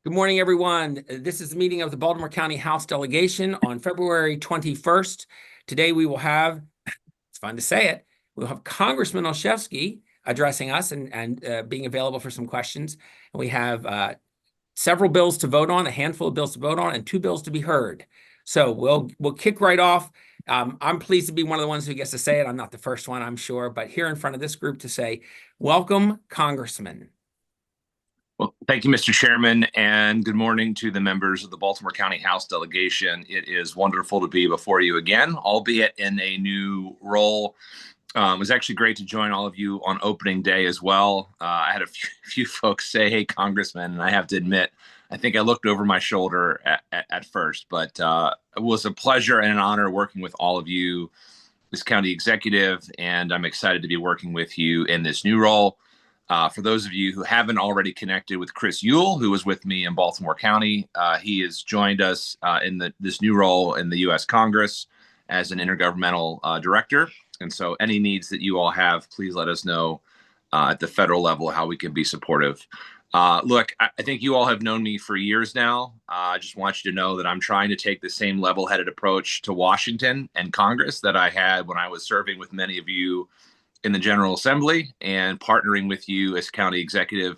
Good morning, everyone. This is the meeting of the Baltimore County House Delegation on February 21st. Today we will have, it's fun to say it, we'll have Congressman Olszewski addressing us and being available for some questions. And we have several bills to vote on, a handful of bills to vote on, and 2 bills to be heard. So we'll kick right off. I'm pleased to be one of the ones who gets to say it. I'm not the first one, I'm sure, but here in front of this group to say, welcome, Congressman. Well, thank you, Mr. Chairman, and good morning to the members of the Baltimore County House Delegation. It is wonderful to be before you again, albeit in a new role. It was actually great to join all of you on opening day as well. I had a few folks say, "Hey, Congressman," and I have to admit, I think I looked over my shoulder at first, but it was a pleasure and an honor working with all of you, this county executive, and I'm excited to be working with you in this new role. For those of you who haven't already connected with Chris Ewell, who was with me in Baltimore County, he has joined us in this new role in the U.S. Congress as an intergovernmental director. And so any needs that you all have, please let us know at the federal level how we can be supportive. Look, I think you all have known me for years now. I just want you to know that I'm trying to take the same level-headed approach to Washington and Congress that I had when I was serving with many of you in the General Assembly and partnering with you as county executive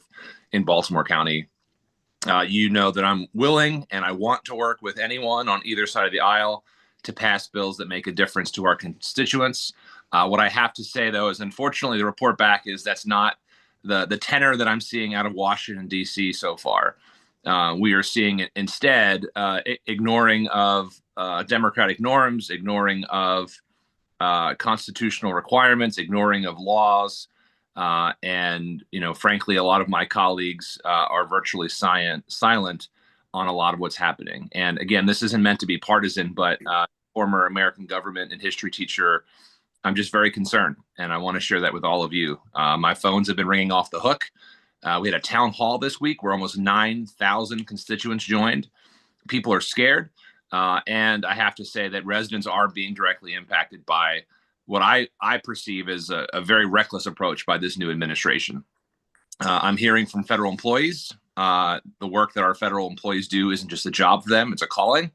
in Baltimore County. You know that I'm willing and I want to work with anyone on either side of the aisle to pass bills that make a difference to our constituents. What I have to say, though, is unfortunately the report back is that's not the tenor that I'm seeing out of Washington, D.C. so far. We are seeing it instead ignoring of democratic norms, ignoring of constitutional requirements, ignoring of laws, and frankly, a lot of my colleagues are virtually silent on a lot of what's happening. And again, this isn't meant to be partisan, but former American government and history teacher, I'm just very concerned, and I want to share that with all of you. My phones have been ringing off the hook. We had a town hall this week where almost 9,000 constituents joined. People are scared. And I have to say that residents are being directly impacted by what I perceive as a very reckless approach by this new administration. I'm hearing from federal employees. The work that our federal employees do isn't just a job for them, it's a calling.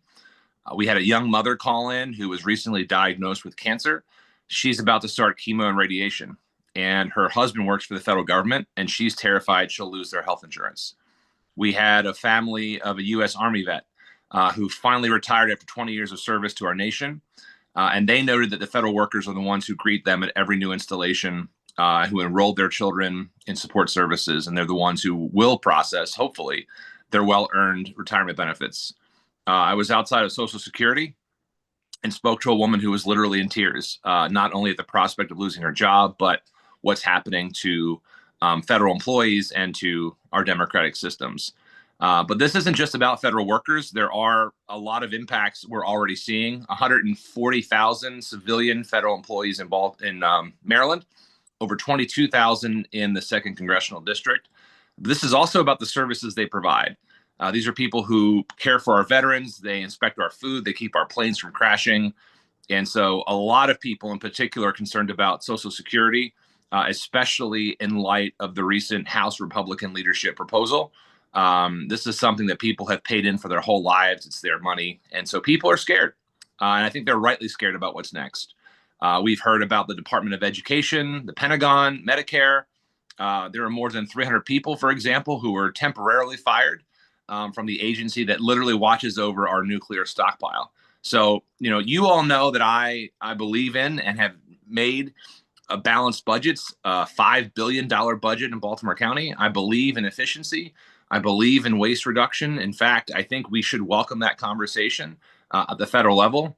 We had a young mother call in who was recently diagnosed with cancer. She's about to start chemo and radiation, and her husband works for the federal government, and she's terrified she'll lose their health insurance. We had a family of a U.S. Army vet who finally retired after 20 years of service to our nation. And they noted that the federal workers are the ones who greet them at every new installation, who enrolled their children in support services, and they're the ones who will process, hopefully, their well-earned retirement benefits. I was outside of Social Security and spoke to a woman who was literally in tears, not only at the prospect of losing her job, but what's happening to federal employees and to our democratic systems. But this isn't just about federal workers. There are a lot of impacts we're already seeing. 140,000 civilian federal employees involved in Maryland, over 22,000 in the 2nd Congressional District. This is also about the services they provide. These are people who care for our veterans. They inspect our food. They keep our planes from crashing. And so a lot of people in particular are concerned about Social Security, especially in light of the recent House Republican leadership proposal. This is something that people have paid in for their whole lives. It's their money. And so people are scared. And I think they're rightly scared about what's next. We've heard about the Department of Education, the Pentagon, Medicare. There are more than 300 people, for example, who were temporarily fired from the agency that literally watches over our nuclear stockpile. So, you all know that I believe in and have made a balanced budgets, a $5 billion budget in Baltimore County. I believe in efficiency. I believe in waste reduction. In fact, I think we should welcome that conversation at the federal level.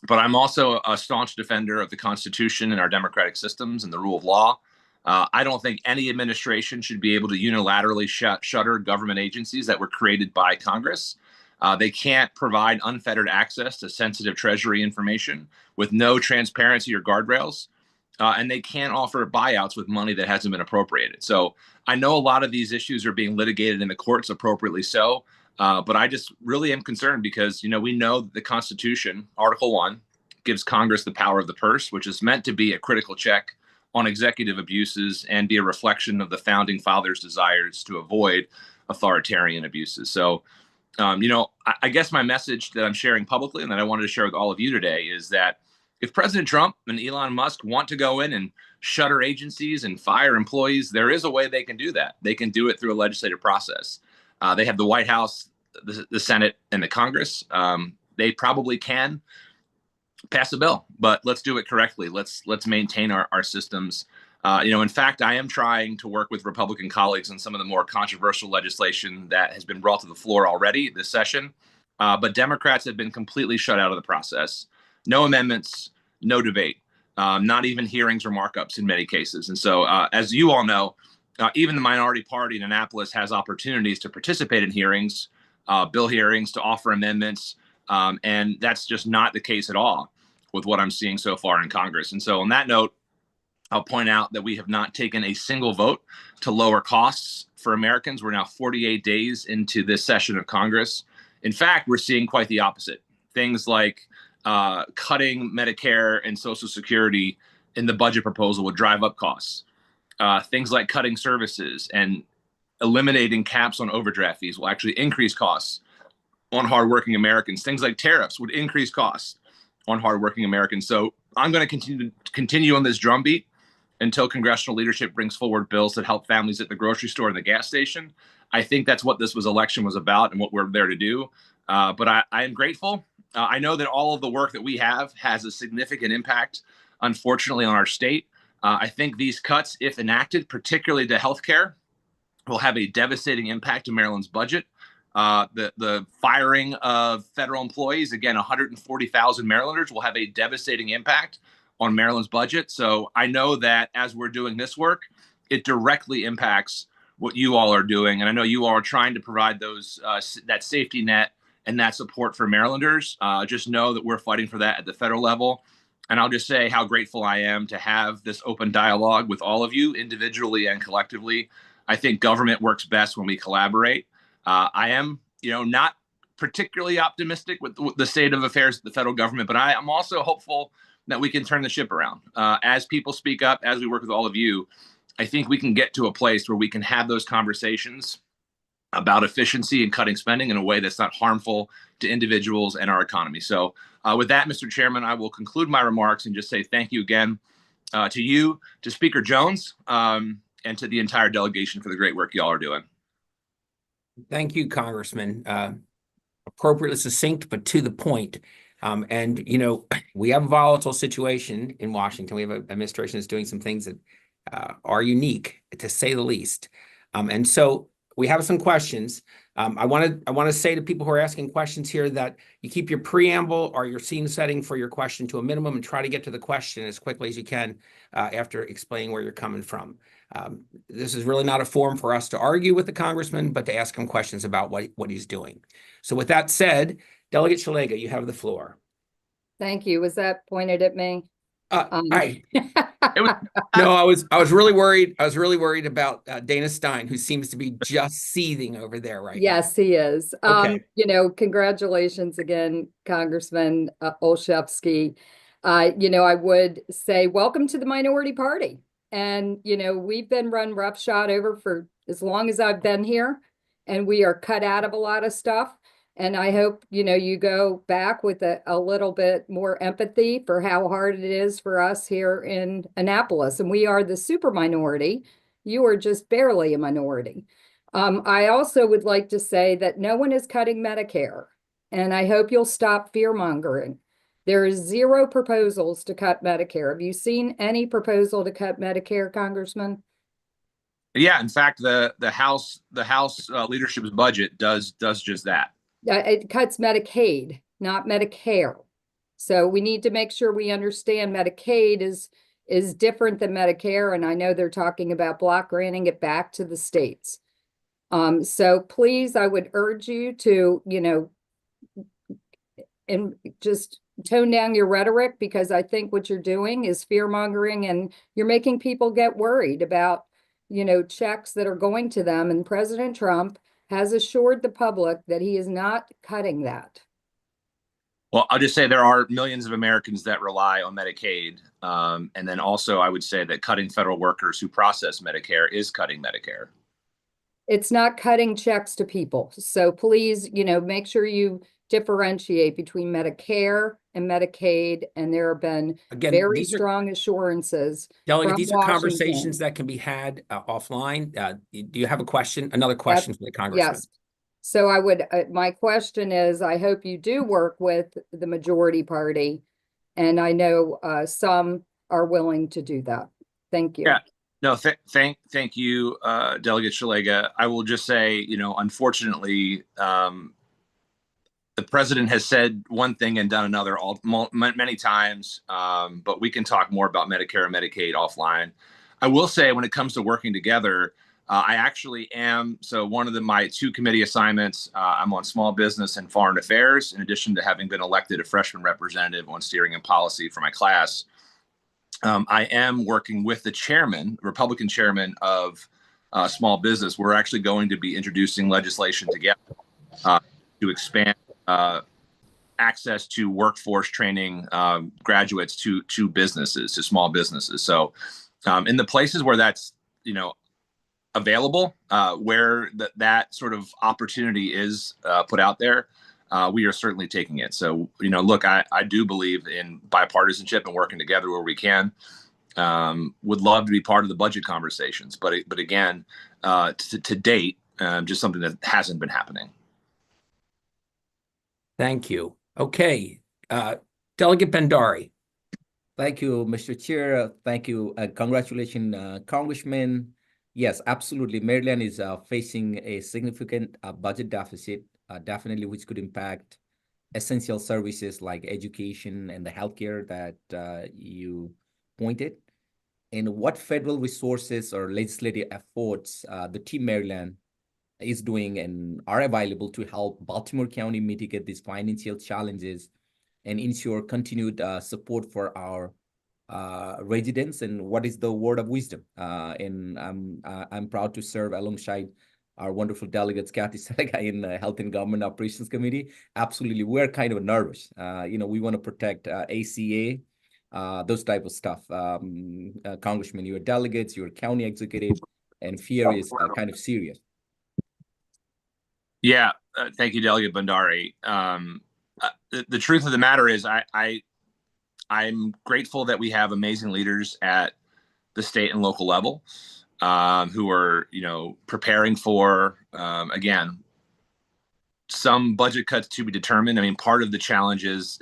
But I'm also a staunch defender of the Constitution and our democratic systems and the rule of law. I don't think any administration should be able to unilaterally shutter government agencies that were created by Congress. They can't provide unfettered access to sensitive Treasury information with no transparency or guardrails. And they can't offer buyouts with money that hasn't been appropriated. So I know a lot of these issues are being litigated in the courts, appropriately so. But I just really am concerned because, we know that the Constitution, Article 1, gives Congress the power of the purse, which is meant to be a critical check on executive abuses and be a reflection of the founding fathers' desires to avoid authoritarian abuses. So, I guess my message that I'm sharing publicly and that I wanted to share with all of you today is that if President Trump and Elon Musk want to go in and shutter agencies and fire employees, there is a way they can do that. They can do it through a legislative process. They have the White House, the Senate, and the Congress. They probably can pass a bill, but let's do it correctly. Let's maintain our systems. In fact, I am trying to work with Republican colleagues on some of the more controversial legislation that has been brought to the floor already this session. But Democrats have been completely shut out of the process. No amendments, no debate, not even hearings or markups in many cases. And so, as you all know, even the minority party in Annapolis has opportunities to participate in hearings, bill hearings, to offer amendments. And that's just not the case at all with what I'm seeing so far in Congress. And so on that note, I'll point out that we have not taken a single vote to lower costs for Americans. We're now 48 days into this session of Congress. In fact, we're seeing quite the opposite. Things like cutting Medicare and Social Security in the budget proposal would drive up costs. Things like cutting services and eliminating caps on overdraft fees will actually increase costs on hardworking Americans. Things like tariffs would increase costs on hardworking Americans. So I'm going to continue on this drumbeat until congressional leadership brings forward bills that help families at the grocery store and the gas station. I think that's what this election was about and what we're there to do. But I am grateful. I know that all of the work that we have has a significant impact, unfortunately, on our state. I think these cuts, if enacted, particularly to healthcare, will have a devastating impact to Maryland's budget. The firing of federal employees, again, 140,000 Marylanders, will have a devastating impact on Maryland's budget. So I know that as we're doing this work, it directly impacts what you all are doing. And I know you all are trying to provide those that safety net and that support for Marylanders. Just know that we're fighting for that at the federal level. And I'll just say how grateful I am to have this open dialogue with all of you individually and collectively. I think government works best when we collaborate. I am, not particularly optimistic with the state of affairs of the federal government, but I'm also hopeful that we can turn the ship around. As people speak up, as we work with all of you, I think we can get to a place where we can have those conversations about efficiency and cutting spending in a way that's not harmful to individuals and our economy. So with that, Mr. Chairman, I will conclude my remarks and just say thank you again to you, to Speaker Jones, and to the entire delegation for the great work y'all are doing. Thank you, Congressman. Appropriately succinct, but to the point. We have a volatile situation in Washington. We have an administration that's doing some things that are unique, to say the least. And so we have some questions. I want to say to people who are asking questions here that you keep your preamble or your scene setting for your question to a minimum and try to get to the question as quickly as you can after explaining where you're coming from. This is really not a forum for us to argue with the congressman, but to ask him questions about what he's doing. So with that said, Delegate Shalega, you have the floor. Thank you. Was that pointed at me? No, I was really worried. I was really worried about Dana Stein, who seems to be just seething over there right now. Yes, he is. Okay. Congratulations again, Congressman Olszewski. I would say welcome to the minority party. And, we've been run roughshod over for as long as I've been here, and we are cut out of a lot of stuff. And I hope, you go back with a little bit more empathy for how hard it is for us here in Annapolis. And we are the super minority. You are just barely a minority. I also would like to say that no one is cutting Medicare. And I hope you'll stop fear mongering. There is zero proposals to cut Medicare. Have you seen any proposal to cut Medicare, Congressman? Yeah, in fact, the House leadership's budget does just that. It cuts Medicaid, not Medicare. So we need to make sure we understand Medicaid is different than Medicare. And I know they're talking about block granting it back to the states. So please, I would urge you to, and just tone down your rhetoric, because I think what you're doing is fear mongering and you're making people get worried about, checks that are going to them. And President Trump has assured the public that he is not cutting that. Well, I'll just say there are millions of Americans that rely on Medicaid. And then also I would say that cutting federal workers who process Medicare is cutting Medicare. It's not cutting checks to people. So please, make sure you differentiate between Medicare and Medicaid. And there have been Again, very these are strong assurances Delegate, from these are conversations Washington. that can be had offline. Do you have a question? Another question for the congressman? Yes. So my question is, I hope you do work with the majority party. And I know some are willing to do that. Thank you. Yeah. No, thank you, Delegate Shalega. I will just say, unfortunately, the president has said one thing and done another many times, but we can talk more about Medicare and Medicaid offline. I will say when it comes to working together, I actually am. So one of my 2 committee assignments, I'm on small business and foreign affairs, in addition to having been elected a freshman representative on steering and policy for my class. I am working with the chairman, Republican chairman of small business. We're actually going to be introducing legislation together to expand access to workforce training graduates to businesses, to small businesses. So in the places where that's, available, where that sort of opportunity is put out there, we are certainly taking it. So, look, I do believe in bipartisanship and working together where we can. Would love to be part of the budget conversations, but again, to date, just something that hasn't been happening. Thank you. Okay, Delegate Bhandari. Thank you, Mr. Chair. Thank you. Congratulations, Congressman. Yes, absolutely. Maryland is facing a significant budget deficit, definitely, which could impact essential services like education and the healthcare that you pointed. And what federal resources or legislative efforts the Team Maryland is doing and are available to help Baltimore County mitigate these financial challenges and ensure continued support for our residents, and what is the word of wisdom? And I'm proud to serve alongside our wonderful delegates, Kathy Selega, in the Health and Government Operations Committee. Absolutely, we're kind of nervous. We want to protect ACA, those type of stuff. Congressman, your delegates, your county executive, and fear is kind of serious. Yeah, thank you, Delegate Bhandari. The truth of the matter is I'm grateful that we have amazing leaders at the state and local level who are, preparing for, again, some budget cuts to be determined. I mean, part of the challenge is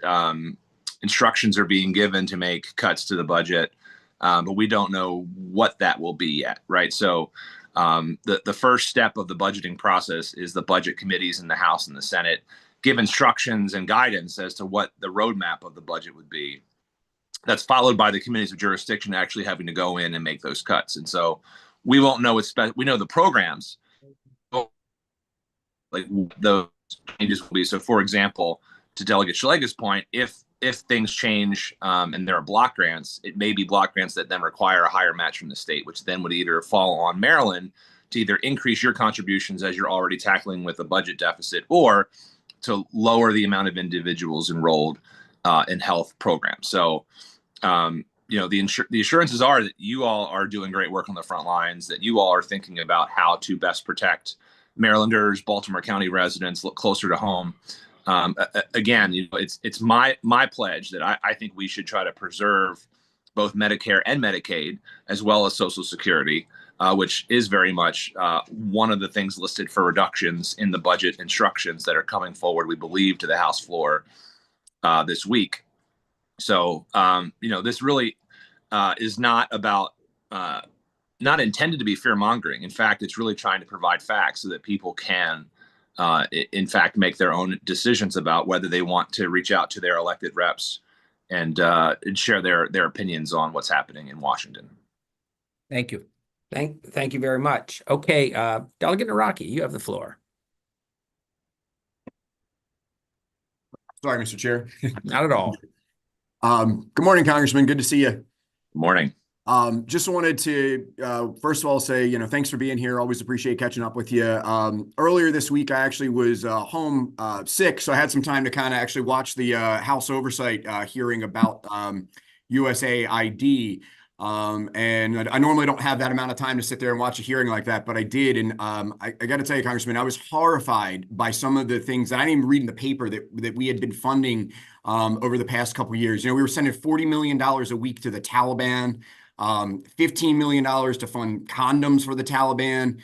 instructions are being given to make cuts to the budget, but we don't know what that will be yet, right? So the first step of the budgeting process is the budget committees in the House and the Senate give instructions and guidance as to what the roadmap of the budget would be. That's followed by the committees of jurisdiction actually having to go in and make those cuts. And so we won't know we know the programs, like those changes will be. So for example, to Delegate Shalega's point, if things change and there are block grants, it may be block grants that then require a higher match from the state, which then would either fall on Maryland to either increase your contributions as you're already tackling with a budget deficit, or to lower the amount of individuals enrolled in health programs. So, the assurances are that you all are doing great work on the front lines, that you all are thinking about how to best protect Marylanders, Baltimore County residents, look closer to home. Again, it's my pledge that I think we should try to preserve both Medicare and Medicaid, as well as Social Security, which is very much one of the things listed for reductions in the budget instructions that are coming forward, we believe, to the House floor this week. So, this really is not about, not intended to be fear mongering. In fact, it's really trying to provide facts so that people can, in fact, make their own decisions about whether they want to reach out to their elected reps and share their opinions on what's happening in Washington. Thank you. Thank you very much. Okay, Delegate Naraki, you have the floor. Sorry, Mr. Chair. Not at all. Good morning, Congressman. Good to see you. Good morning. Just wanted to, first of all, say, thanks for being here. Always appreciate catching up with you. Earlier this week, I actually was home sick, so I had some time to kind of actually watch the House Oversight hearing about USAID. And I normally don't have that amount of time to sit there and watch a hearing like that, but I did. And I got to tell you, Congressman, I was horrified by some of the things that I didn't even read in the paper that we had been funding over the past couple of years. We were sending $40 million a week to the Taliban. $15 million to fund condoms for the Taliban.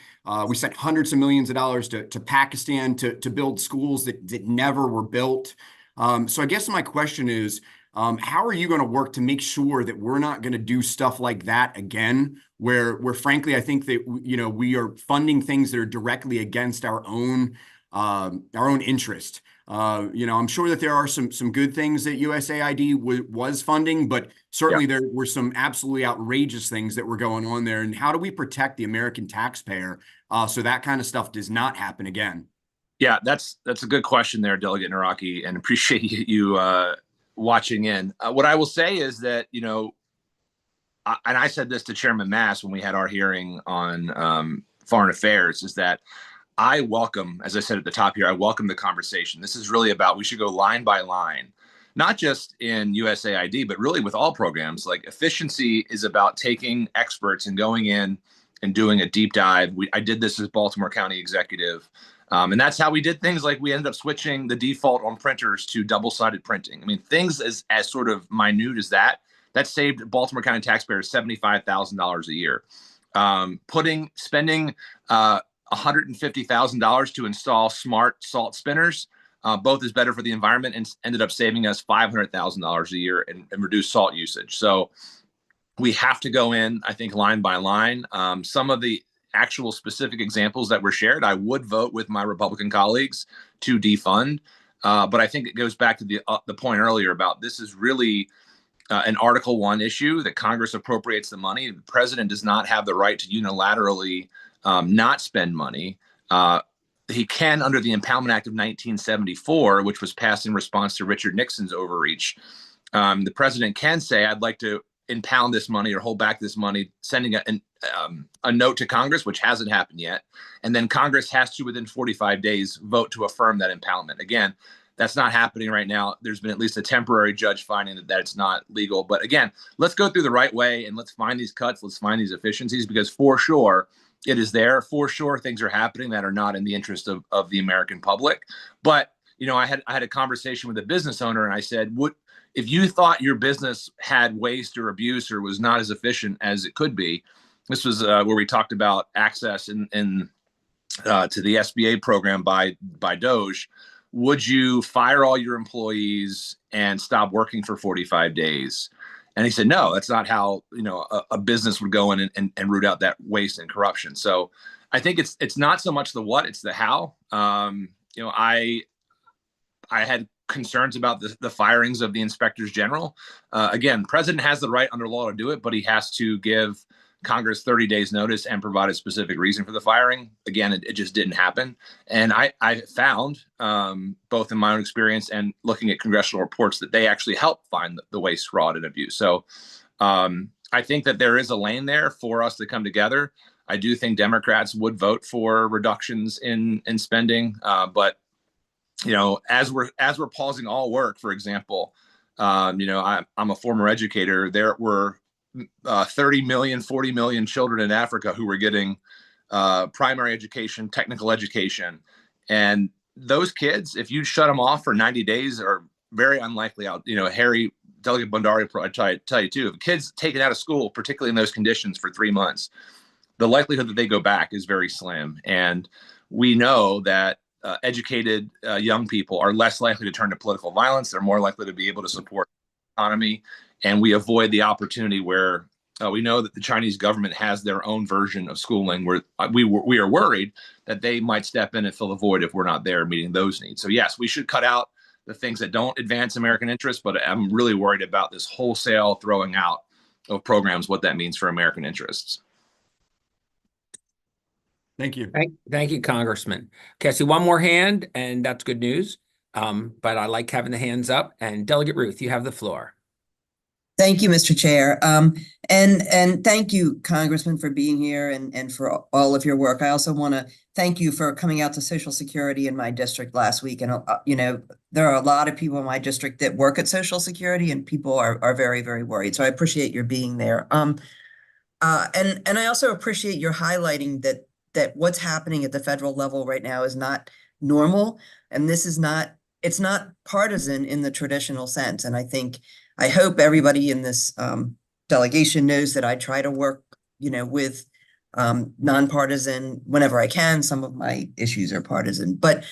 We sent hundreds of millions of dollars to Pakistan to build schools that never were built. So I guess my question is, how are you going to work to make sure that we're not going to do stuff like that again, where frankly, I think that, we are funding things that are directly against our own interest. I'm sure that there are some good things that USAID was funding, but certainly there were some absolutely outrageous things that were going on there. And how do we protect the American taxpayer so that kind of stuff does not happen again? Yeah, that's a good question there, Delegate Naraki, and appreciate you watching in. What I will say is that, and I said this to Chairman Mass when we had our hearing on foreign affairs, is that I welcome, as I said at the top here, I welcome the conversation. This is really about, we should go line by line, not just in USAID, but really with all programs. Like, efficiency is about taking experts and going in and doing a deep dive. I did this as Baltimore County executive. And that's how we did things. Like, we ended up switching the default on printers to double-sided printing. I mean, things as sort of minute as that saved Baltimore County taxpayers $75,000 a year. Spending $150,000 to install smart salt spinners, both is better for the environment and ended up saving us $500,000 a year and reduce salt usage. So we have to go in, I think, line by line. Some of the actual specific examples that were shared, I would vote with my Republican colleagues to defund. But I think it goes back to the point earlier about, this is really an Article 1 issue, that Congress appropriates the money. The president does not have the right to unilaterally not spend money. He can under the Impoundment Act of 1974, which was passed in response to Richard Nixon's overreach. The president can say, I'd like to impound this money or hold back this money, sending a note to Congress, which hasn't happened yet. And then Congress has to, within 45 days, vote to affirm that impoundment. Again, that's not happening right now. There's been at least a temporary judge finding that it's not legal. But again, let's go through the right way and let's find these cuts. Let's find these efficiencies, because for sure it is there. For sure things are happening that are not in the interest of the American public. But, I had a conversation with a business owner, and I said, if you thought your business had waste or abuse or was not as efficient as it could be, this was where we talked about access to the SBA program by Doge. Would you fire all your employees and stop working for 45 days? And he said, no, that's not how, a business would go in and root out that waste and corruption. So I think it's not so much the what, it's the how. I had concerns about the firings of the inspectors general. Again, the president has the right under law to do it, but he has to give Congress 30 days notice and provide a specific reason for the firing. Again, it just didn't happen. And I found, both in my own experience and looking at congressional reports, that they actually helped find the waste, fraud, and abuse. So I think that there is a lane there for us to come together. I do think Democrats would vote for reductions in spending, but as we're pausing all work, for example, I'm a former educator. There were 30 million, 40 million children in Africa who were getting primary education, technical education. And those kids, if you shut them off for 90 days, are very unlikely out. Harry, Delegate Bondari will probably tell you too, if a kid's taken out of school, particularly in those conditions, for 3 months, the likelihood that they go back is very slim. And we know that educated young people are less likely to turn to political violence. They're more likely to be able to support the economy. And we avoid the opportunity where we know that the Chinese government has their own version of schooling, where we are worried that they might step in and fill the void if we're not there meeting those needs. So yes, we should cut out the things that don't advance American interests, but I'm really worried about this wholesale throwing out of programs, what that means for American interests. Thank you. Thank you, Congressman. Okay, I see one more hand, and that's good news. But I like having the hands up. And Delegate Ruth, you have the floor. Thank you, Mr. Chair. And thank you, Congressman, for being here and for all of your work. I also want to thank you for coming out to Social Security in my district last week. And, you know, there are a lot of people in my district that work at Social Security, and people are very, very worried. So I appreciate your being there. And I also appreciate your highlighting that what's happening at the federal level right now is not normal. And this is not, it's not partisan in the traditional sense. And I hope everybody in this delegation knows that I try to work, you know, with nonpartisan whenever I can. Some of my issues are partisan, but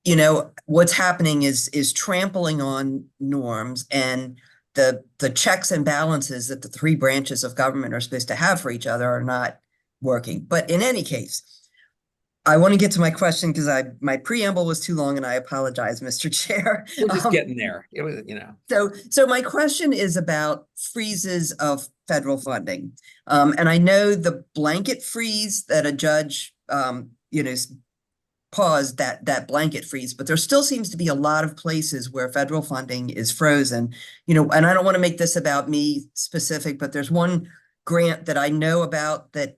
you know, what's happening is trampling on norms and the checks and balances that the three branches of government are supposed to have for each other are not working. But in any case, I want to get to my question because my preamble was too long, and I apologize, Mr. Chair. We're just getting there. It was, you know. So my question is about freezes of federal funding. And I know the blanket freeze that a judge, you know, paused that blanket freeze, but there still seems to be a lot of places where federal funding is frozen, you know, and I don't want to make this about me specific, but there's one grant that I know about that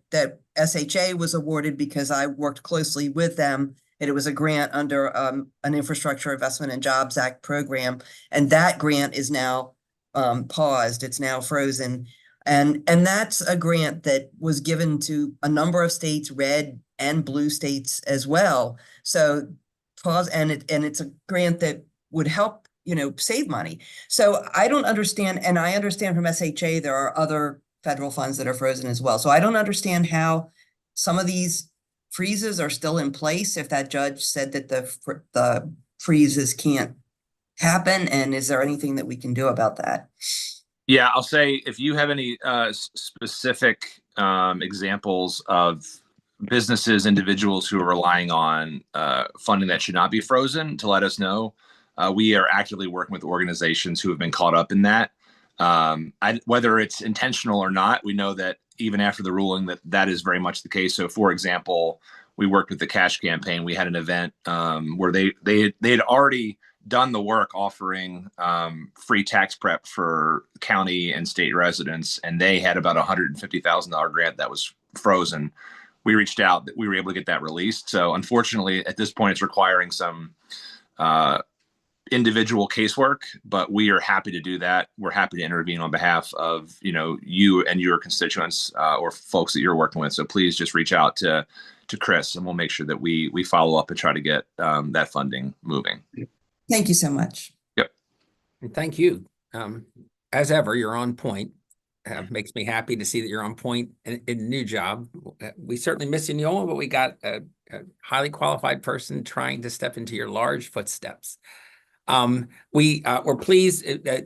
SHA was awarded because I worked closely with them, and it was a grant under an Infrastructure Investment and Jobs Act program, and that grant is now paused. It's now frozen, and that's a grant that was given to a number of states, red and blue states as well. So pause, and it's a grant that would help, you know, save money. So I don't understand, and I understand from SHA there are other federal funds that are frozen as well. So I don't understand how some of these freezes are still in place if that judge said that the freezes can't happen. And is there anything that we can do about that? Yeah, I'll say if you have any specific examples of businesses, individuals who are relying on funding that should not be frozen, to let us know. We are actively working with organizations who have been caught up in that. Whether it's intentional or not, we know that even after the ruling that is very much the case. So for example, we worked with the Cash Campaign. We had an event where they had already done the work offering free tax prep for county and state residents, and they had about $150,000 grant that was frozen. We reached out, we were able to get that released. So unfortunately, at this point, it's requiring some individual casework, but we are happy to do that. We're happy to intervene on behalf of, you know, you and your constituents or folks that you're working with. So please just reach out to Chris, and we'll make sure that we follow up and try to get that funding moving. Thank you so much. Yep. And thank you. As ever, you're on point. Makes me happy to see that you're on point in a new job. We certainly miss you, Neola, but we got a highly qualified person trying to step into your large footsteps. We're pleased.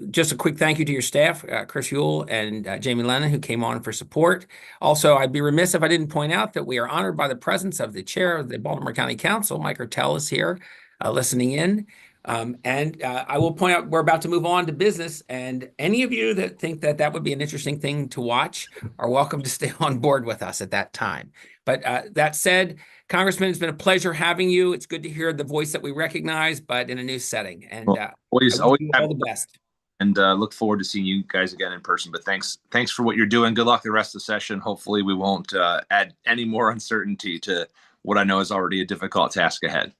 Just a quick thank you to your staff, Chris Ewell and Jamie Lennon, who came on for support. Also, I'd be remiss if I didn't point out that we are honored by the presence of the chair of the Baltimore County Council, Mike Ertel, is here listening in. I will point out we're about to move on to business, and any of you that think that would be an interesting thing to watch are welcome to stay on board with us at that time. But that said, Congressman, it's been a pleasure having you. It's good to hear the voice that we recognize, but in a new setting. And always all the best. And look forward to seeing you guys again in person. But thanks for what you're doing. Good luck the rest of the session. Hopefully we won't add any more uncertainty to what I know is already a difficult task ahead.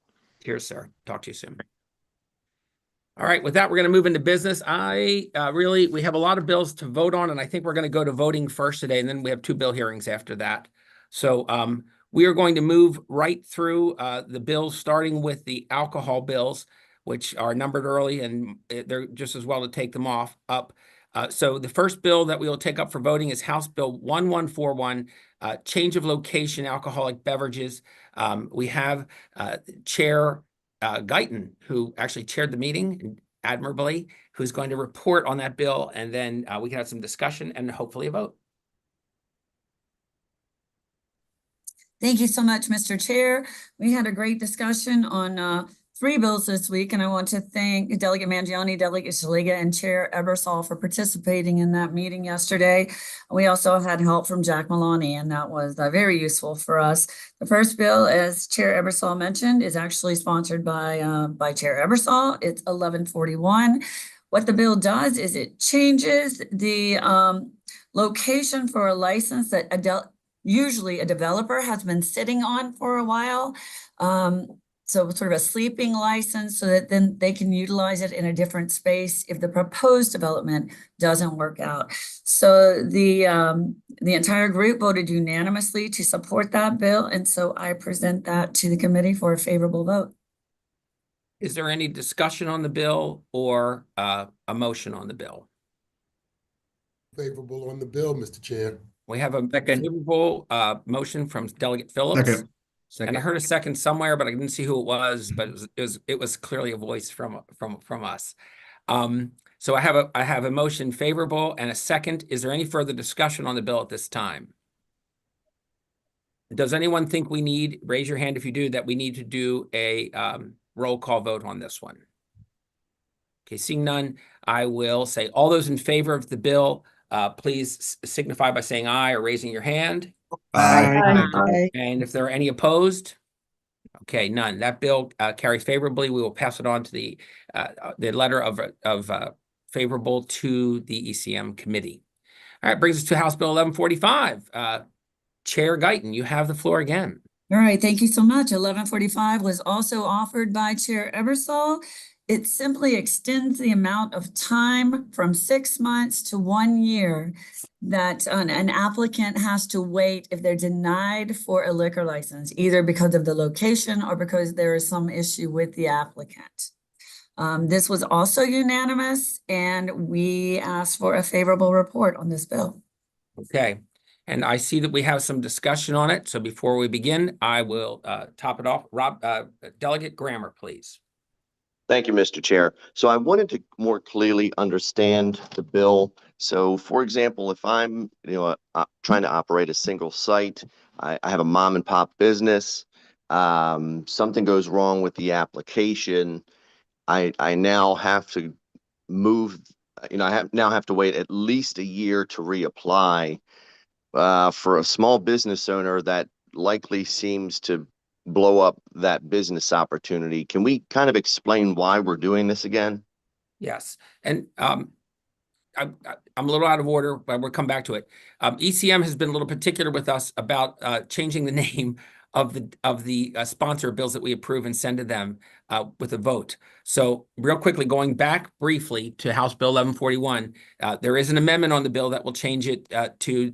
Cheers, sir. Talk to you soon. All right, with that, we're going to move into business. We have a lot of bills to vote on, and I think we're going to go to voting first today, and then we have 2 bill hearings after that. So we are going to move right through the bills, starting with the alcohol bills, which are numbered early, and they're just as well to take them up. So the first bill that we will take up for voting is House Bill 1141, change of location, alcoholic beverages. We have Chair Guyton, who actually chaired the meeting admirably, who's going to report on that bill, and then we can have some discussion and hopefully a vote. Thank you so much, Mr. Chair. We had a great discussion on 3 bills this week, and I want to thank Delegate Mangione, Delegate Szeliga, and Chair Ebersol for participating in that meeting yesterday. We also had help from Jack Maloney, and that was very useful for us. The first bill, as Chair Ebersol mentioned, is actually sponsored by Chair Ebersol. It's 1141. What the bill does is it changes the location for a license that usually a developer has been sitting on for a while. So sort of a sleeping license so that then they can utilize it in a different space if the proposed development doesn't work out. So the entire group voted unanimously to support that bill. And so I present that to the committee for a favorable vote. Is there any discussion on the bill or a motion on the bill? Favorable on the bill, Mr. Chair. We have a Second. favorable motion from Delegate Phillips. Second. And I heard a second somewhere, but I didn't see who it was, but it was clearly a voice from us. So I have a motion favorable and a second. Is there any further discussion on the bill at this time? Does anyone think we need, raise your hand if you do, that we need to do a roll call vote on this one? Okay, seeing none, I will say all those in favor of the bill, please signify by saying aye or raising your hand. Aye. And if there are any opposed, okay, none. That bill carries favorably. We will pass it on to the letter of favorable to the ECM committee. All right, brings us to House Bill 1145. Chair Guyton, you have the floor again. All right, thank you so much. 1145 was also offered by Chair Ebersol. It simply extends the amount of time from 6 months to 1 year that an applicant has to wait if they're denied for a liquor license, either because of the location or because there is some issue with the applicant. This was also unanimous, and we asked for a favorable report on this bill. Okay, and I see that we have some discussion on it. So before we begin, I will top it off. Delegate Grammer, please. Thank you, Mr. Chair. So I wanted to more clearly understand the bill. So for example, if I'm trying to operate a single site, I have a mom and pop business, something goes wrong with the application, I now have to move, I now have to wait at least a year to reapply. For a small business owner, that likely seems to blow up that business opportunity. Can we kind of explain why we're doing this again? Yes, and I'm a little out of order, but we'll come back to it. ECM has been a little particular with us about changing the name of the sponsor bills that we approve and send to them with a vote. So real quickly, going back briefly to House Bill 1141, there is an amendment on the bill that will change it to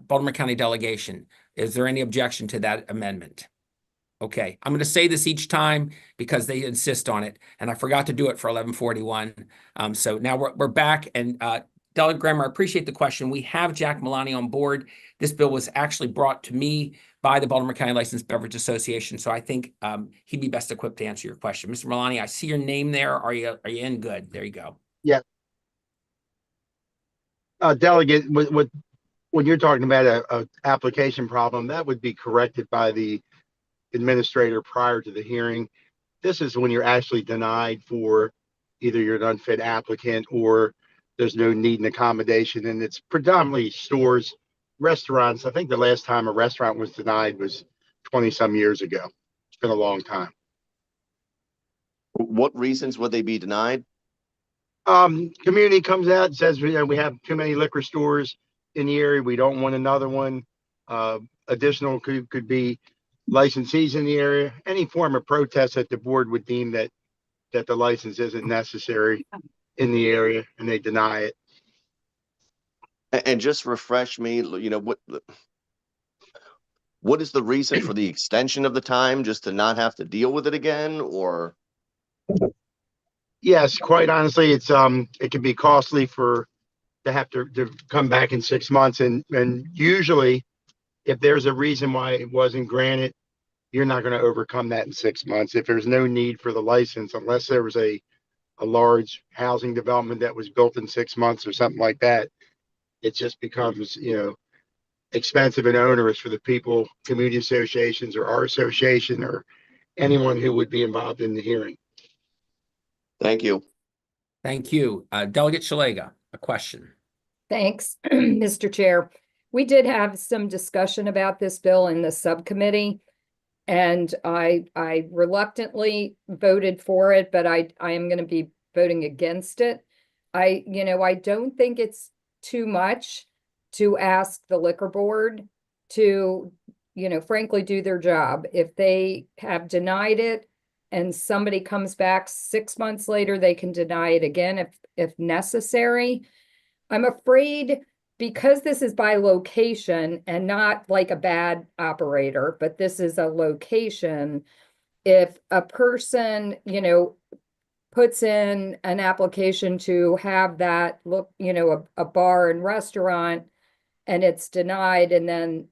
Baltimore County delegation. Is there any objection to that amendment? Okay, I'm going to say this each time because they insist on it, and I forgot to do it for 1141. So now we're back, and Delegate Grammer, I appreciate the question. We have Jack Milani on board. This bill was actually brought to me by the Baltimore County Licensed Beverage Association, so I think he'd be best equipped to answer your question. Mr. Milani, I see your name there. Are you in? Good. There you go. Yeah. Delegate, when you're talking about a application problem, that would be corrected by the administrator prior to the hearing. This is when you're actually denied for either you're an unfit applicant or there's no need and accommodation, and it's predominantly stores, restaurants. I think the last time a restaurant was denied was 20 some years ago. It's been a long time. What reasons would they be denied? Community comes out and says, we have too many liquor stores in the area. We don't want another one. Additional could be licensees in the area. Any form of protest that the board would deem that the license isn't necessary in the area, and they deny it. And just refresh me, what is the reason for the extension of the time, just to not have to deal with it again, or? Yes, quite honestly, it's it can be costly to have to come back in 6 months, and usually if there's a reason why it wasn't granted, you're not going to overcome that in 6 months. If there's no need for the license, unless there was a large housing development that was built in 6 months or something like that, it just becomes, expensive and onerous for the people, community associations or our association or anyone who would be involved in the hearing. Thank you. Thank you. Delegate Shalega, a question. Thanks, Mr. Chair. We did have some discussion about this bill in the subcommittee, and I reluctantly voted for it, but I am going to be voting against it. I don't think it's too much to ask the liquor board to, frankly, do their job. If they have denied it and somebody comes back 6 months later, they can deny it again if necessary. I'm afraid because this is by location and not like a bad operator, but this is a location. If a person, puts in an application to have that look, a bar and restaurant, and it's denied, and then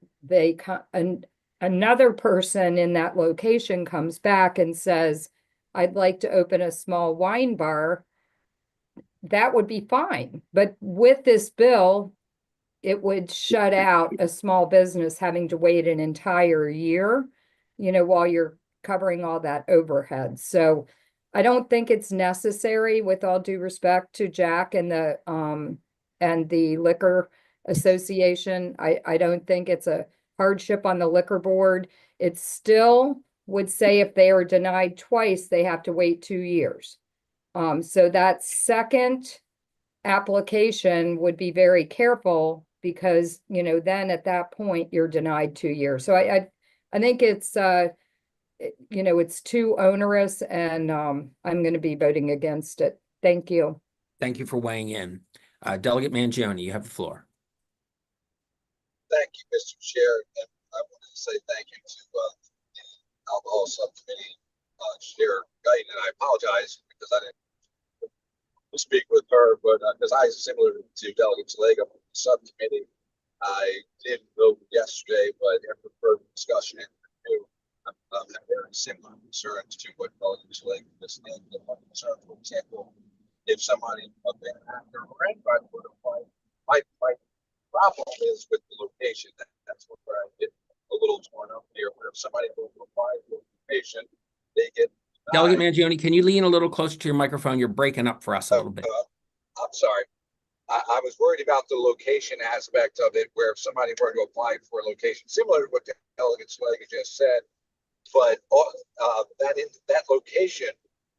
another person in that location comes back and says, I'd like to open a small wine bar, that would be fine. But with this bill, it would shut out a small business having to wait an entire year, while you're covering all that overhead. So I don't think it's necessary, with all due respect to Jack and the Liquor Association. I don't think it's a hardship on the liquor board. It still would say if they are denied twice, they have to wait 2 years. So that second application would be very careful, because, then at that point you're denied 2 years. So I think it's, it's too onerous, and I'm going to be voting against it. Thank you. Thank you for weighing in. Delegate Mangione, you have the floor. Thank you, Mr. Chair, and I wanted to say thank you to the Alcohol Subcommittee Chair Guyton, and I apologize because I didn't speak with her, but because I, similar to Delegate Saliga from the subcommittee, I did vote yesterday, but after further discussion and review, I have very similar concerns to what Delegate Saliga just named. One concern, for example, if somebody up there after or anybody would apply, my problem is with the location. That's where I get a little torn up here, where if somebody will apply for a location, they get Delegate Mangione, can you lean a little closer to your microphone? You're breaking up for us a little bit. I'm sorry. I was worried about the location aspect of it, where if somebody were to apply for a location, similar to what Delegate Saliga just said, but that location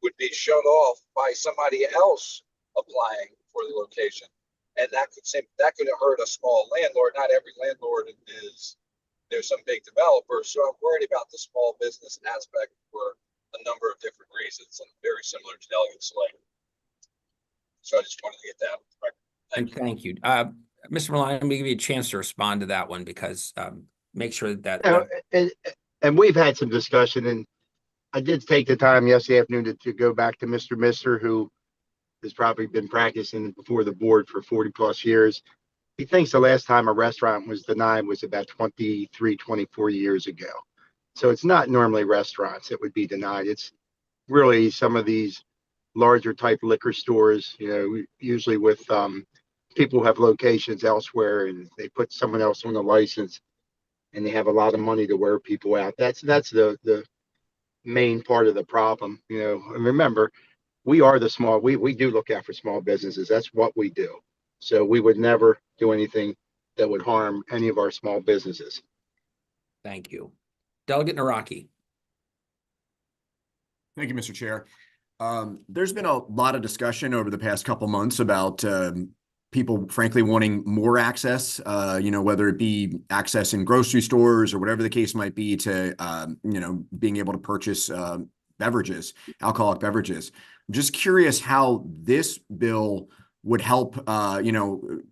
would be shut off by somebody else applying for the location. And that could hurt a small landlord. Not every landlord there's some big developers. So I'm worried about the small business aspect for a number of different reasons, and very similar to Delegate Saliga. So I just wanted to get that. Thank you. Mr. Maloney, let me give you a chance to respond to that one, because make sure that. And we've had some discussion, and I did take the time yesterday afternoon to go back to Mr. Mister, who has probably been practicing before the board for 40 plus years. He thinks the last time a restaurant was denied was about 23, 24 years ago. So it's not normally restaurants that would be denied. It's really some of these larger type liquor stores, usually with people who have locations elsewhere, and they put someone else on the license, and they have a lot of money to wear people out. That's the main part of the problem. And remember, we are we do look out for small businesses. That's what we do. So we would never do anything that would harm any of our small businesses. Thank you. Delegate Naraki. Thank you, Mr. Chair. There's been a lot of discussion over the past couple months about people, frankly, wanting more access, whether it be access in grocery stores or whatever the case might be, to, being able to purchase beverages, alcoholic beverages. I'm just curious how this bill would help,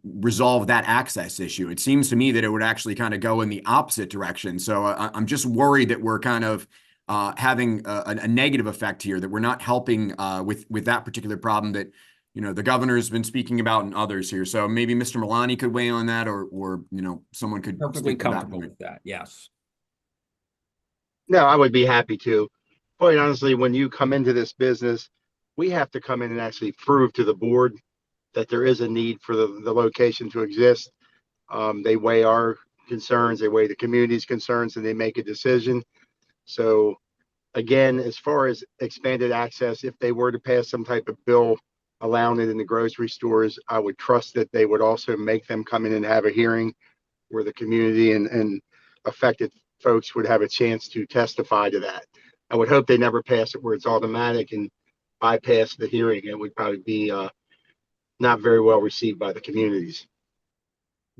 resolve that access issue. It seems to me that it would actually kind of go in the opposite direction. So I'm just worried that we're kind of having a negative effect here, that we're not helping with that particular problem that, the governor has been speaking about and others here. So maybe Mr. Maloney could weigh on that, or someone could Perfectly comfortable with that. Yes. No, I would be happy to. Quite honestly, when you come into this business, we have to come in and actually prove to the board that there is a need for the location to exist. They weigh our concerns, they weigh the community's concerns, and they make a decision. So again, as far as expanded access, if they were to pass some type of bill allowing it in the grocery stores, I would trust that they would also make them come in and have a hearing where the community and affected folks would have a chance to testify to that. I would hope they never pass it where it's automatic and bypass the hearing. It would probably be not very well received by the communities.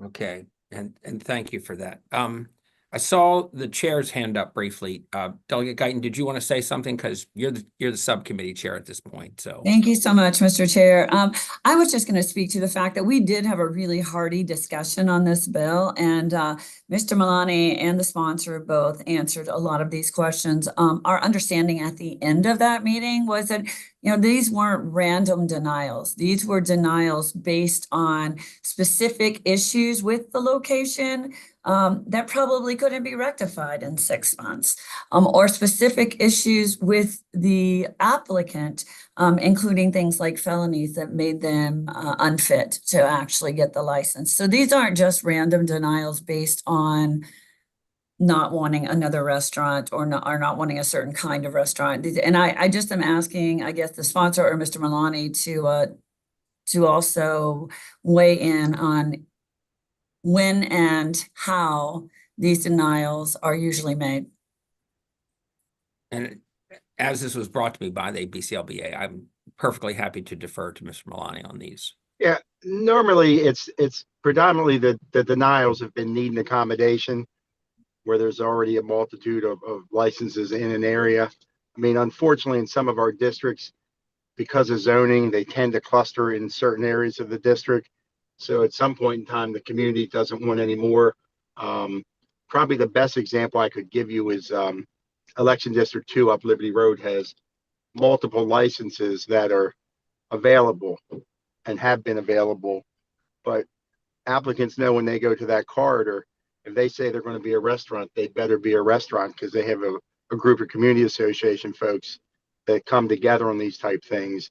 Okay, and thank you for that. I saw the chair's hand up briefly. Delegate Guyton, did you want to say something? Because you're the subcommittee chair at this point, so. Thank you so much, Mr. Chair. I was just going to speak to the fact that we did have a really hearty discussion on this bill, and Mr. Milani and the sponsor both answered a lot of these questions. Our understanding at the end of that meeting was that, these weren't random denials. These were denials based on specific issues with the location that probably couldn't be rectified in 6 months, or specific issues with the applicant, including things like felonies that made them unfit to actually get the license. So these aren't just random denials based on not wanting another restaurant or not wanting a certain kind of restaurant. And I just am asking, I guess, the sponsor or Mr. Milani to also weigh in on when and how these denials are usually made. And as this was brought to me by the BCLBA, I'm perfectly happy to defer to Mr. Milani on these. Yeah, normally it's predominantly the denials have been need and accommodation, where there's already a multitude of licenses in an area. I mean, unfortunately, in some of our districts, because of zoning, they tend to cluster in certain areas of the district. So at some point in time, the community doesn't want any more. Probably the best example I could give you is Election District 2 up Liberty Road has multiple licenses that are available and have been available, but applicants know when they go to that corridor, if they say they're going to be a restaurant, they better be a restaurant, because they have a group of community association folks that come together on these type things,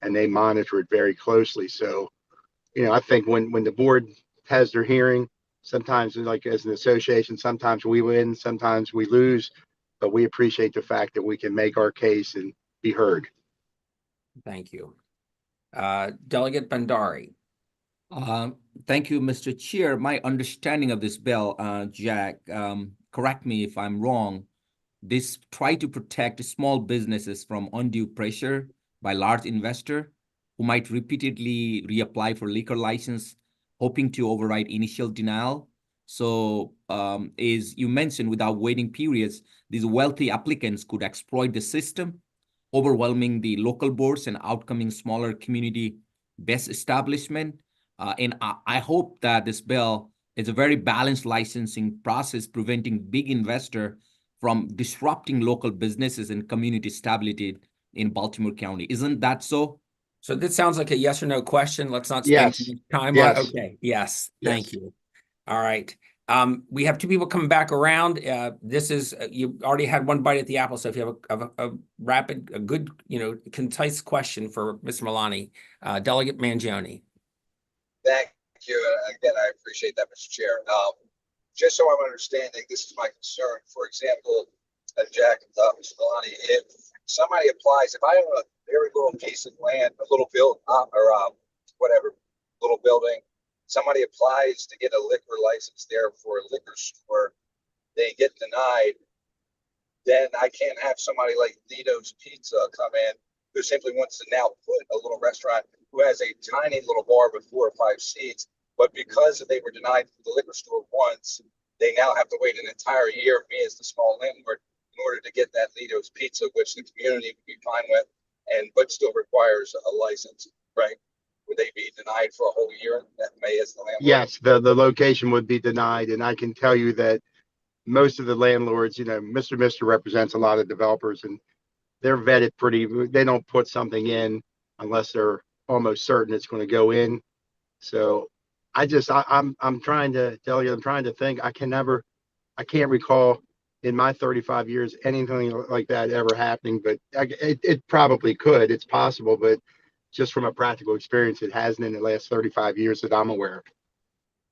and they monitor it very closely. So, I think when the board has their hearing, sometimes, like as an association, sometimes we win, sometimes we lose, but we appreciate the fact that we can make our case and be heard. Thank you. Delegate Bandari. Thank you, Mr. Chair. My understanding of this bill, Jack, correct me if I'm wrong, this try to protect small businesses from undue pressure by large investor who might repeatedly reapply for liquor license, hoping to override initial denial. So as you mentioned, without waiting periods, these wealthy applicants could exploit the system, overwhelming the local boards and outcoming smaller community-based establishment. And I hope that this bill is a very balanced licensing process, preventing big investor from disrupting local businesses and community stability in Baltimore County. Isn't that so? So this sounds like a yes or no question. Let's not spend Yes. too much time Yes. on it. Okay. Yes. Yes. Thank you. All right. We have two people coming back around. This is, you already had one bite at the apple. So if you have a rapid, a good, concise question for Mr. Milani, Delegate Mangione. Thank you. Again, I appreciate that, Mr. Chair. Just so I'm understanding, this is my concern. For example, Jack, Mr. Milani, if somebody applies, if I own a very little piece of land, a little little building, somebody applies to get a liquor license there for a liquor store, they get denied, then I can't have somebody like Lito's Pizza come in who simply wants to now put a little restaurant who has a tiny little bar with 4 or 5 seats, but because they were denied from the liquor store once, they now have to wait an entire year, me as the small landlord, in order to get that Lito's Pizza, which the community would be fine with, but still requires a license, right? Would they be denied for a whole year? That may as the landlord? Yes, the location would be denied. And I can tell you that most of the landlords, Mr. represents a lot of developers, and they're vetted they don't put something in unless they're almost certain it's going to go in. So I'm trying to tell you, I'm trying to think. I can't recall in my 35 years anything like that ever happening, but it probably could. It's possible, but just from a practical experience, it hasn't in the last 35 years that I'm aware of.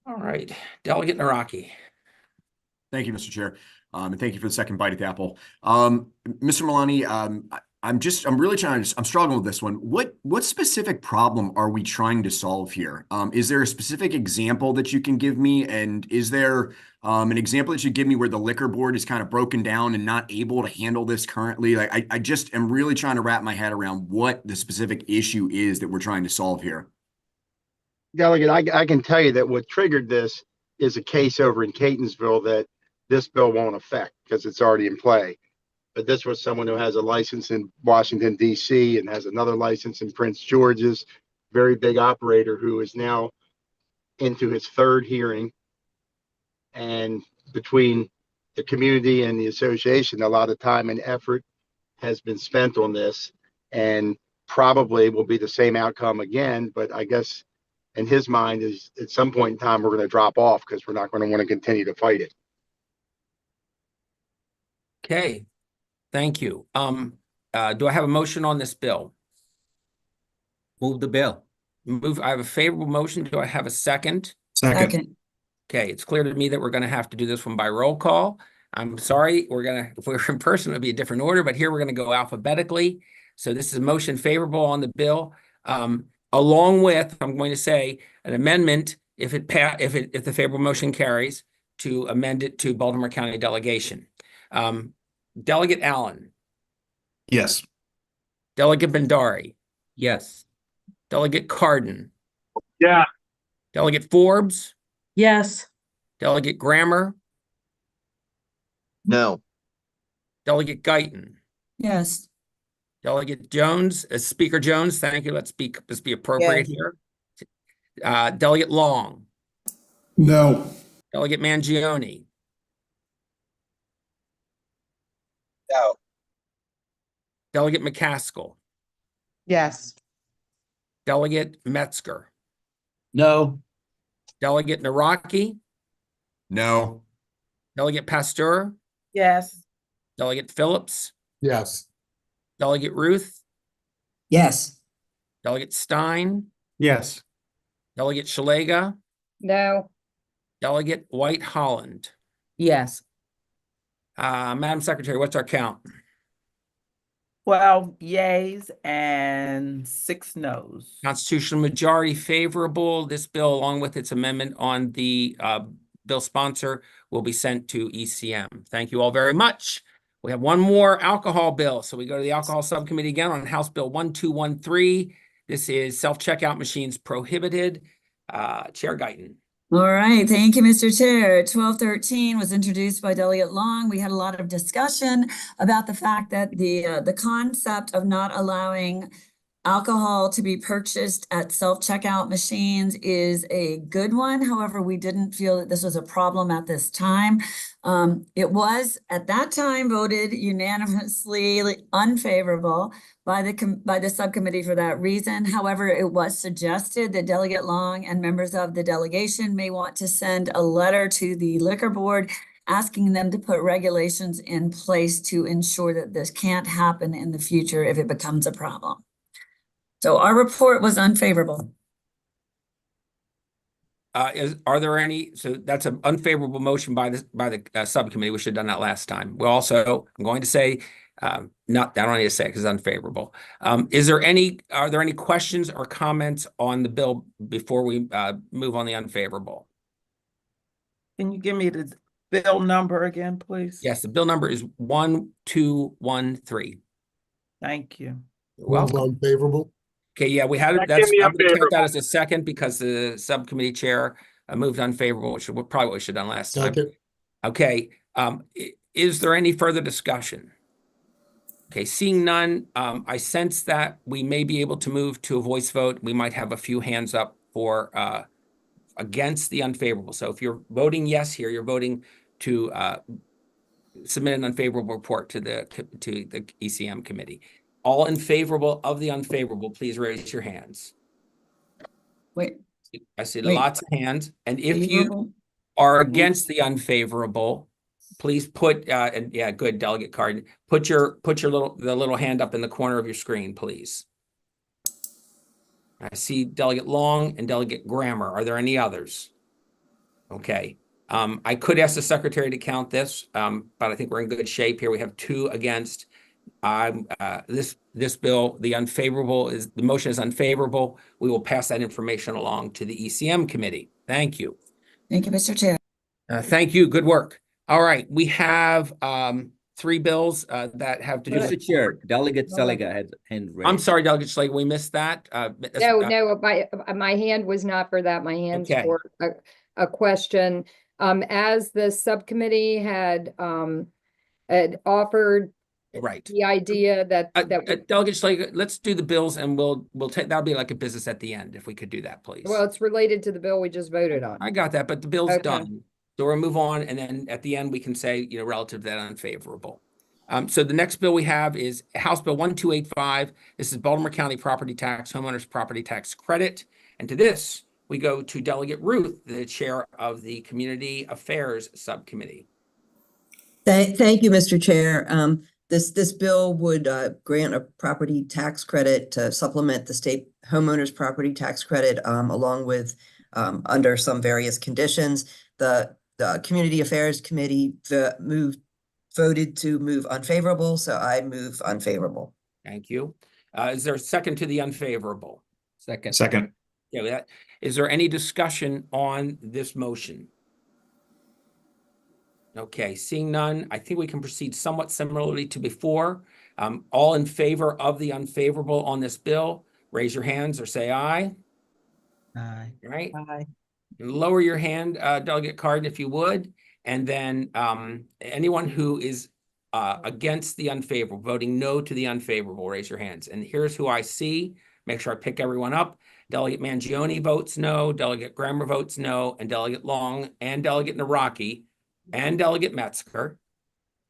All right. Delegate Naraki. Thank you, Mr. Chair. And thank you for the second bite at the apple. Mr. Milani, I'm struggling with this one. What specific problem are we trying to solve here? Is there a specific example that you can give me? And is there an example that you give me where the liquor board is kind of broken down and not able to handle this currently? Like, I just am really trying to wrap my head around what the specific issue is that we're trying to solve here. Delegate, I can tell you that what triggered this is a case over in Catonsville that this bill won't affect because it's already in play. But this was someone who has a license in Washington, D.C. and has another license in Prince George's, very big operator who is now into his third hearing. And between the community and the association, a lot of time and effort has been spent on this, and probably will be the same outcome again. But I guess in his mind is at some point in time, we're going to drop off because we're not going to want to continue to fight it. Okay, thank you. Do I have a motion on this bill? Move the bill. I have a favorable motion. Do I have a second? Second. Okay, it's clear to me that we're going to have to do this one by roll call. I'm sorry, if we're in person, it would be a different order, but here we're going to go alphabetically. So this is a motion favorable on the bill, along with, I'm going to say, an amendment if the favorable motion carries, to amend it to Baltimore County delegation. Delegate Allen, Yes. Delegate Bhandari, Yes. Delegate Cardin, Yeah. Delegate Forbes, Yes. Delegate Grammer, No. Delegate Guyton, Yes. Delegate Jones, Speaker Jones, thank you. Let's be appropriate here. Delegate Long, No. Delegate Mangione, No. Delegate McCaskill, Yes. Delegate Metzger, No. Delegate Naraki, No. Delegate Pasteur, Yes. Delegate Phillips, Yes. Delegate Ruth, Yes. Delegate Stein, Yes. Delegate Shalega, No. Delegate White Holland. Yes. Madam Secretary, what's our count? 12 yays and 6 noes. Constitutional majority favorable. This bill, along with its amendment on the bill sponsor, will be sent to ECM. Thank you all very much. We have one more alcohol bill. So we go to the alcohol subcommittee again on House Bill 1213. This is self-checkout machines prohibited. Chair Guyton. All right, thank you, Mr. Chair. 1213 was introduced by Delegate Long. We had a lot of discussion about the fact that the concept of not allowing alcohol to be purchased at self-checkout machines is a good one. However, we didn't feel that this was a problem at this time. It was at that time voted unanimously unfavorable by the subcommittee for that reason. However, it was suggested that Delegate Long and members of the delegation may want to send a letter to the liquor board asking them to put regulations in place to ensure that this can't happen in the future if it becomes a problem. So our report was unfavorable. Are there any? So that's an unfavorable motion by the subcommittee. We should have done that last time. We also, I'm going to say, I don't need to say it because it's unfavorable. Are there any questions or comments on the bill before we move on the unfavorable? Can you give me the bill number again, please? Yes, the bill number is 1213. Thank you. You're welcome. Unfavorable. Okay, yeah, we had it. I'm going to count that as a second because the subcommittee chair moved unfavorable, which was probably what we should have done last time. Okay, is there any further discussion? Okay, seeing none, I sense that we may be able to move to a voice vote. We might have a few hands up for against the unfavorable. So if you're voting yes here, you're voting to submit an unfavorable report to the ECM committee. All in favorable of the unfavorable, please raise your hands. Wait. I see Wait. lots of hands. And if you are against the unfavorable, please put and yeah, good, Delegate Cardin. Put your little hand up in the corner of your screen, please. I see Delegate Long and Delegate Grammer. Are there any others? Okay. I could ask the secretary to count this, but I think we're in good shape here. We have 2 against. This bill, the motion is unfavorable. We will pass that information along to the ECM committee. Thank you. Thank you, Mr. Chair. Thank you. Good work. All right. We have three bills that have to do Mr. with. Chair, Delegate Saliga has hand raised. I'm sorry, Delegate Schlegel, we missed that. No, my hand was not for that. My hand's Okay. for a question. As the subcommittee had offered Right. the idea that Delegate Schlegel, let's do the bills and we'll take, that'll be like a business at the end, if we could do that, please. well, it's related to the bill we just voted on. I got that, but the bill's Okay. done. So we'll move on, and then at the end, we can say, relative to that unfavorable. So the next bill we have is House Bill 1285. This is Baltimore County Property Tax, Homeowners Property Tax Credit. And to this, we go to Delegate Ruth, the chair of the Community Affairs Subcommittee. Thank you, Mr. Chair. This bill would grant a property tax credit to supplement the state homeowners property tax credit, along with under some various conditions. The Community Affairs Committee voted to move unfavorable, so I move unfavorable. Thank you. Is there a second to the unfavorable? Second. Yeah, with that. Is there any discussion on this motion? Okay, seeing none, I think we can proceed somewhat similarly to before. All in favor of the unfavorable on this bill, raise your hands or say aye. Aye. Right? Aye. Lower your hand, Delegate Cardin, if you would. And then anyone who is against the unfavorable, voting no to the unfavorable, raise your hands. And here's who I see. Make sure I pick everyone up. Delegate Mangione votes no, Delegate Grammer votes no, and Delegate Long and Delegate Naraki and Delegate Metzger.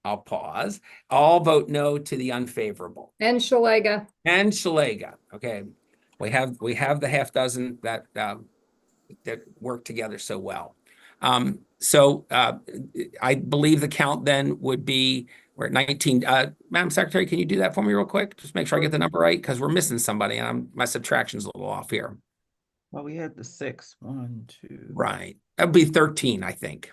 I'll pause. All vote no to the unfavorable. And Shalega. And Shalega. Okay. We have the half dozen that work together so well. So I believe the count then would be, we're at 19. Madam Secretary, can you do that for me real quick? Just make sure I get the number right, because we're missing somebody and my subtraction's a little off here. Well, we had the 6. 1, 2. Right. That would be 13, I think,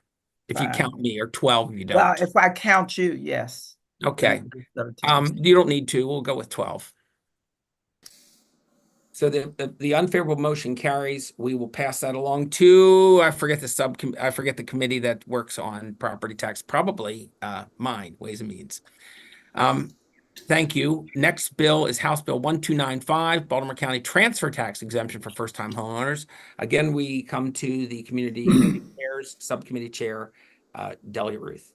if you Five. count me, or 12 if you Well, don't. if I count you, yes. Okay. 13. You don't need to. We'll go with 12. So the unfavorable motion carries. We will pass that along to, I forget the committee that works on property tax, probably mine, Ways and Means. Thank you. Next bill is House Bill 1295, Baltimore County Transfer Tax Exemption for First-Time Homeowners. Again, we come to the Community Affairs Subcommittee Chair, Delegate Ruth.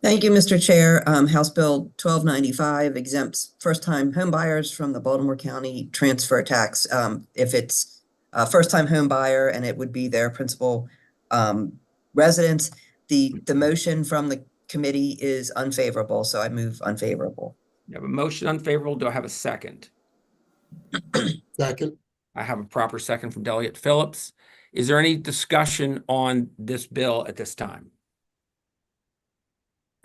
Thank you, Mr. Chair. House Bill 1295 exempts first-time home buyers from the Baltimore County transfer tax if it's a first-time home buyer and it would be their principal residence. The motion from the committee is unfavorable, so I move unfavorable. You have a motion unfavorable. Do I have a second? Second. I have a proper second from Delegate Phillips. Is there any discussion on this bill at this time?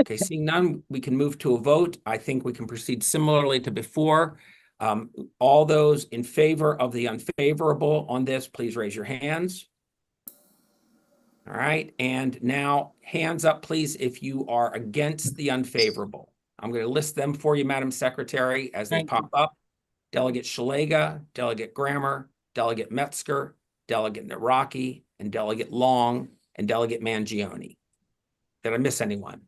Okay, seeing none, we can move to a vote. I think we can proceed similarly to before. All those in favor of the unfavorable on this, please raise your hands. All right, and now hands up, please, if you are against the unfavorable. I'm going to list them for you, Madam Secretary, as they pop up. Delegate Shalega, Delegate Grammer, Delegate Metzger, Delegate Naraki, and Delegate Long, and Delegate Mangione. Did I miss anyone?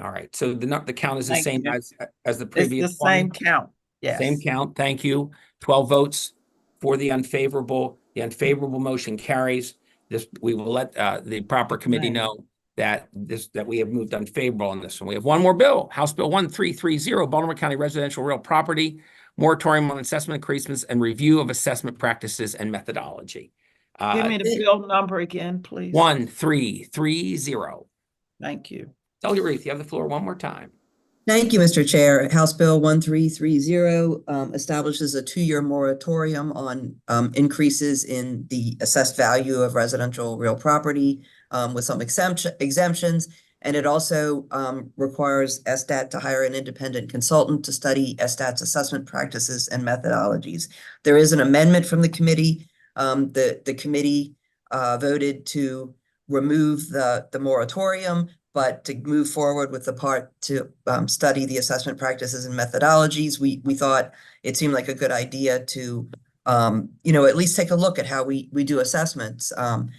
All right, so the count is the same as the previous It's the same count. Yes. Same count, thank you. 12 votes for the unfavorable. The unfavorable motion carries. This, we will let the proper committee know that we have moved unfavorable on this one. We have one more bill, House Bill 1330, Baltimore County Residential Real Property Moratorium on Assessment Increasements and Review of Assessment Practices and Methodology. Give me the bill number again, please. 1330. Thank you. Delegate Ruth, you have the floor one more time. Thank you, Mr. Chair. House Bill 1330 establishes a 2-year moratorium on increases in the assessed value of residential real property with some exemptions. And it also requires SDAT to hire an independent consultant to study SDAT's assessment practices and methodologies. There is an amendment from the committee. The committee voted to remove the moratorium, but to move forward with the part to study the assessment practices and methodologies. We thought it seemed like a good idea to, at least take a look at how we do assessments. The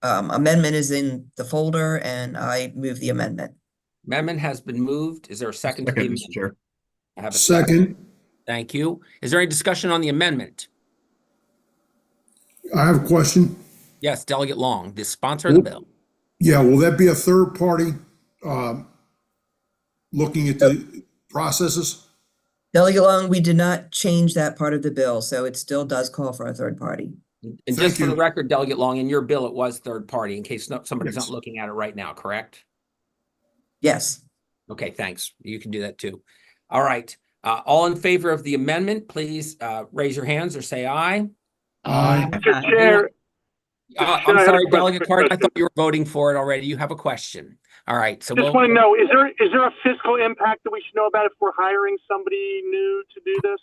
amendment is in the folder and I move the amendment. Amendment has been moved. Is there a second to the Second, Mr. amendment? Chair. I have a second. Second, Thank you. Is there any discussion on the amendment? I have a question. Yes, Delegate Long, the sponsor of the bill. Yeah, will that be a third party looking at the processes? Delegate Long, we did not change that part of the bill, so it still does call for a third party. And Thank just for the you. record, Delegate Long, in your bill, it was third party in case somebody's Yes. not looking at it right now, correct? Yes. Okay, thanks. You can do that too. All right. All in favor of the amendment, please raise your hands or say aye. Aye. Mr. Chair, I'm I had a sorry, question Delegate for Card. I President. thought you were voting for it already. You have a question. All right. So Just want to know, is there a fiscal impact that we should know about if we're hiring somebody new to do this?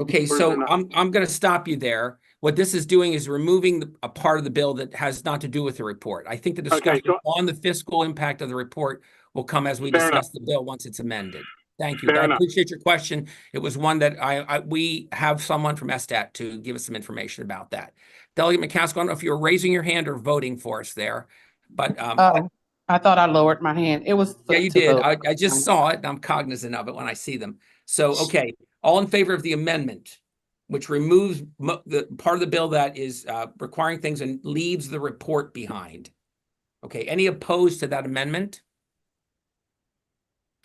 Okay, Or is there so not? I'm going to stop you there. What this is doing is removing a part of the bill that has not to do with the report. I think the discussion so- on the fiscal impact of the report will come as we Fair discuss the bill once it's amended. Thank you. Fair I enough. appreciate your question. It was one that we have someone from STAT to give us some information about that. Delegate McCaskill, I don't know if you're raising your hand or voting for us there, but Oh, I thought I lowered my hand. It was. yeah, you to did. vote. I just saw it and I'm cognizant of it when I see them. So, okay, all in favor of the amendment, which removes the part of the bill that is requiring things and leaves the report behind. Okay, any opposed to that amendment?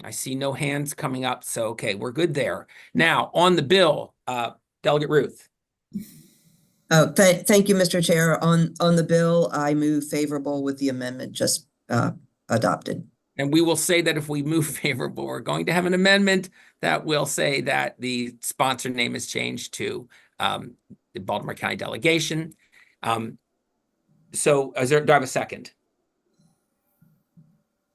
I see no hands coming up, so okay, we're good there. Now, on the bill, Delegate Ruth. Oh, thank you, Mr. Chair. On the bill, I move favorable with the amendment just adopted. And we will say that if we move favorable, we're going to have an amendment that will say that the sponsor name is changed to the Baltimore County Delegation. So do I have a second?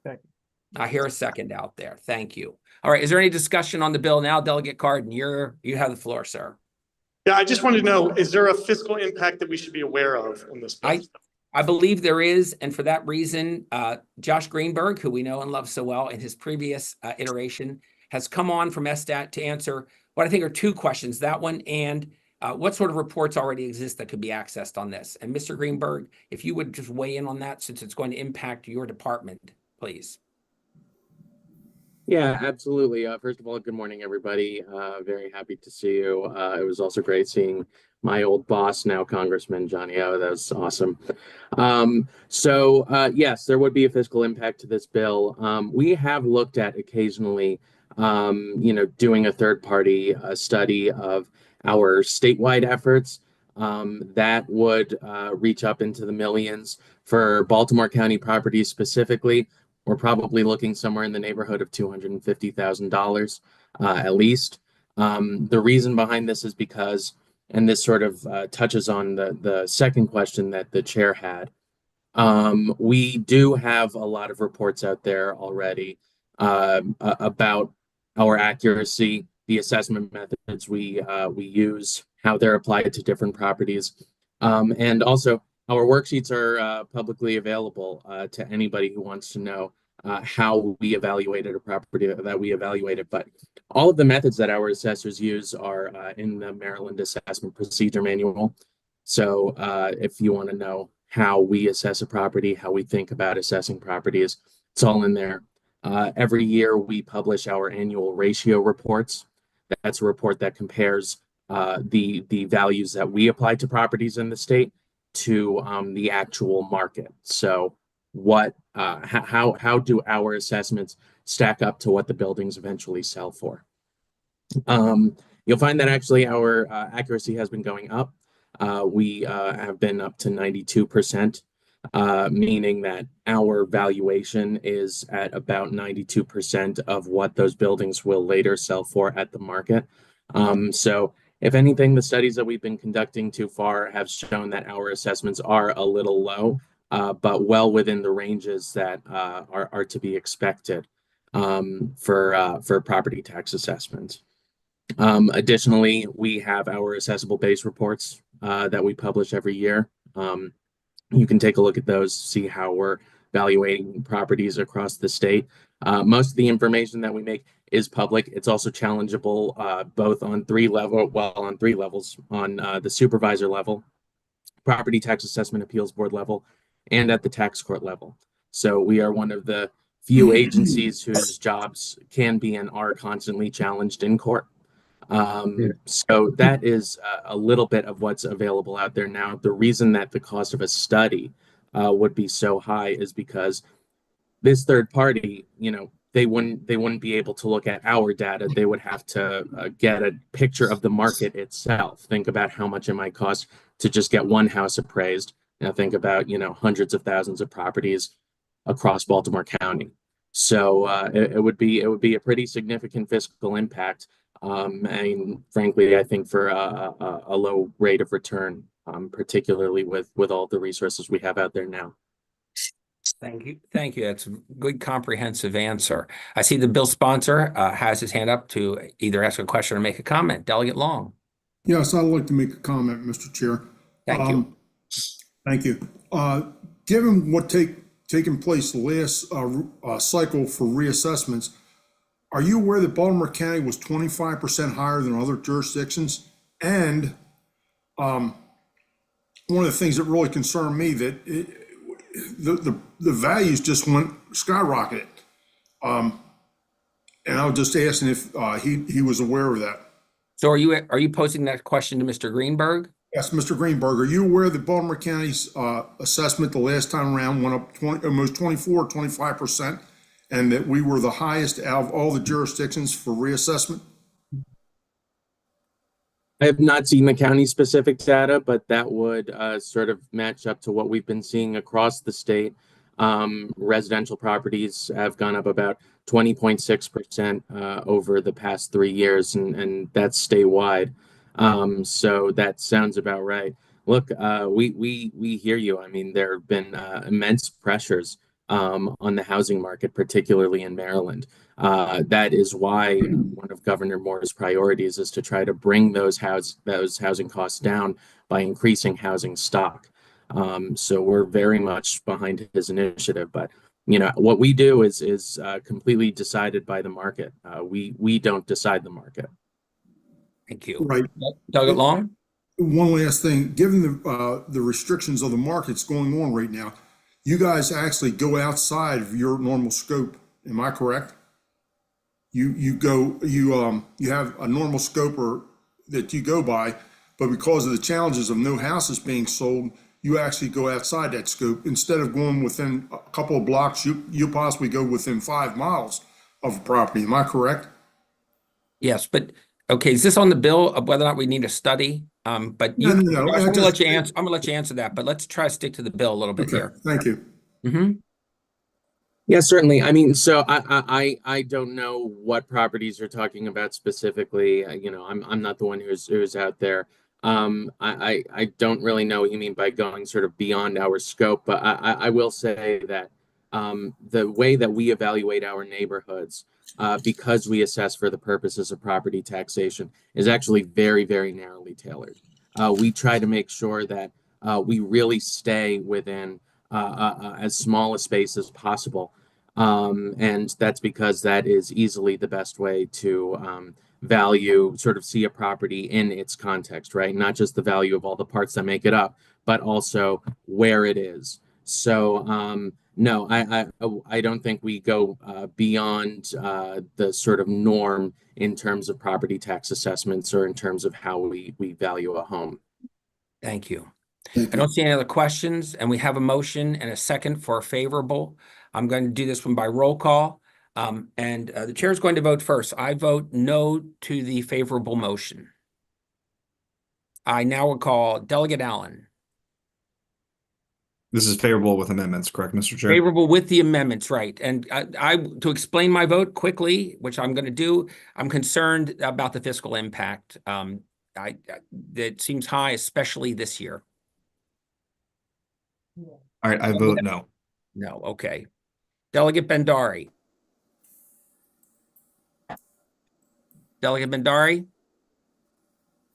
Second. I hear a second out there. Thank you. All right. Is there any discussion on the bill now? Delegate Cardin, you have the floor, sir. Yeah, I just wanted to know, is there a fiscal impact that we should be aware of on this bill? I believe there is, and for that reason, Josh Greenberg, who we know and love so well in his previous iteration, has come on from STAT to answer what I think are two questions, that one and what sort of reports already exist that could be accessed on this. And Mr. Greenberg, if you would just weigh in on that since it's going to impact your department, please. Yeah, absolutely. First of all, good morning, everybody. Very happy to see you. It was also great seeing my old boss, now Congressman Johnny O. That was awesome. Yes, there would be a fiscal impact to this bill. We have looked at occasionally, doing a third-party study of our statewide efforts. That would reach up into the millions. For Baltimore County properties specifically, we're probably looking somewhere in the neighborhood of $250,000 at least. The reason behind this is because, and this sort of touches on the second question that the chair had, we do have a lot of reports out there already about our accuracy, the assessment methods we use, how they're applied to different properties, and also our worksheets are publicly available to anybody who wants to know how we evaluated a property that we evaluated. But all of the methods that our assessors use are in the Maryland Assessment Procedure Manual. So if you want to know how we assess a property, how we think about assessing properties, it's all in there. Every year we publish our annual ratio reports. That's a report that compares the values that we apply to properties in the state to the actual market. So how do our assessments stack up to what the buildings eventually sell for? You'll find that actually our accuracy has been going up. We have been up to 92%, meaning that our valuation is at about 92% of what those buildings will later sell for at the market. So if anything, the studies that we've been conducting too far have shown that our assessments are a little low, but well within the ranges that are to be expected for property tax assessments. Additionally, we have our assessable base reports that we publish every year. You can take a look at those, see how we're evaluating properties across the state. Most of the information that we make is public. It's also challengeable both on three levels, on the supervisor level, property tax assessment appeals board level, and at the tax court level. So we are one of the few agencies whose jobs can be and are constantly challenged in court. So that is a little bit of what's available out there now. The reason that the cost of a study would be so high is because this third party, they wouldn't be able to look at our data. They would have to get a picture of the market itself. Think about how much it might cost to just get one house appraised. Now think about, hundreds of thousands of properties across Baltimore County. So it would be a pretty significant fiscal impact. And frankly, I think for a low rate of return, particularly with all the resources we have out there now. Thank you. Thank you. That's a good comprehensive answer. I see the bill sponsor has his hand up to either ask a question or make a comment. Delegate Long. Yes, I'd like to make a comment, Mr. Chair. Thank you. Thank you. Given what taken place the last cycle for reassessments, are you aware that Baltimore County was 25% higher than other jurisdictions? And one of the things that really concerned me that the values just went skyrocketed. And I was just asking if he was aware of that. So are you posing that question to Mr. Greenberg? Yes, Mr. Greenberg, are you aware that Baltimore County's assessment the last time around went up almost 25%, and that we were the highest out of all the jurisdictions for reassessment? I have not seen the county specific data, but that would sort of match up to what we've been seeing across the state. Residential properties have gone up about 20.6% over the past 3 years, and that's statewide. So that sounds about right. Look, we hear you. I mean, there have been immense pressures on the housing market, particularly in Maryland. That is why one of Governor Moore's priorities is to try to bring those housing costs down by increasing housing stock. So we're very much behind his initiative, but what we do is completely decided by the market. We don't decide the market. Thank you. Right. Delegate Long? One last thing, given the restrictions of the markets going on right now, you guys actually go outside of your normal scope. Am I correct? You have a normal scope that you go by, but because of the challenges of no houses being sold, you actually go outside that scope. Instead of going within a couple of blocks, you possibly go within 5 miles of a property. Am I correct? Yes, but okay, is this on the bill of whether or not we need a study? But you, No. I'm gonna let you answer. I'm gonna let you answer that, but let's try to stick to the bill a little bit here. Thank you. Mm-hmm. Yeah, certainly. I mean, so I don't know what properties you're talking about specifically. I'm not the one who's out there. I don't really know what you mean by going sort of beyond our scope, but I will say that the way that we evaluate our neighborhoods, because we assess for the purposes of property taxation, is actually very, very narrowly tailored. We try to make sure that we really stay within as small a space as possible. And that's because that is easily the best way to see a property in its context, right? Not just the value of all the parts that make it up, but also where it is. So no, I don't think we go beyond the sort of norm in terms of property tax assessments or in terms of how we value a home. Thank you. I don't see any other questions, and we have a motion and a second for favorable. I'm going to do this one by roll call, and the chair is going to vote first. I vote no to the favorable motion. I now will call Delegate Allen. This is favorable with amendments, correct, Mr. Chair? Favorable with the amendments, right. And I to explain my vote quickly, which I'm going to do, I'm concerned about the fiscal impact. That seems high, especially this year. All right, I vote no. No, okay. Delegate Bhandari. Delegate Bhandari?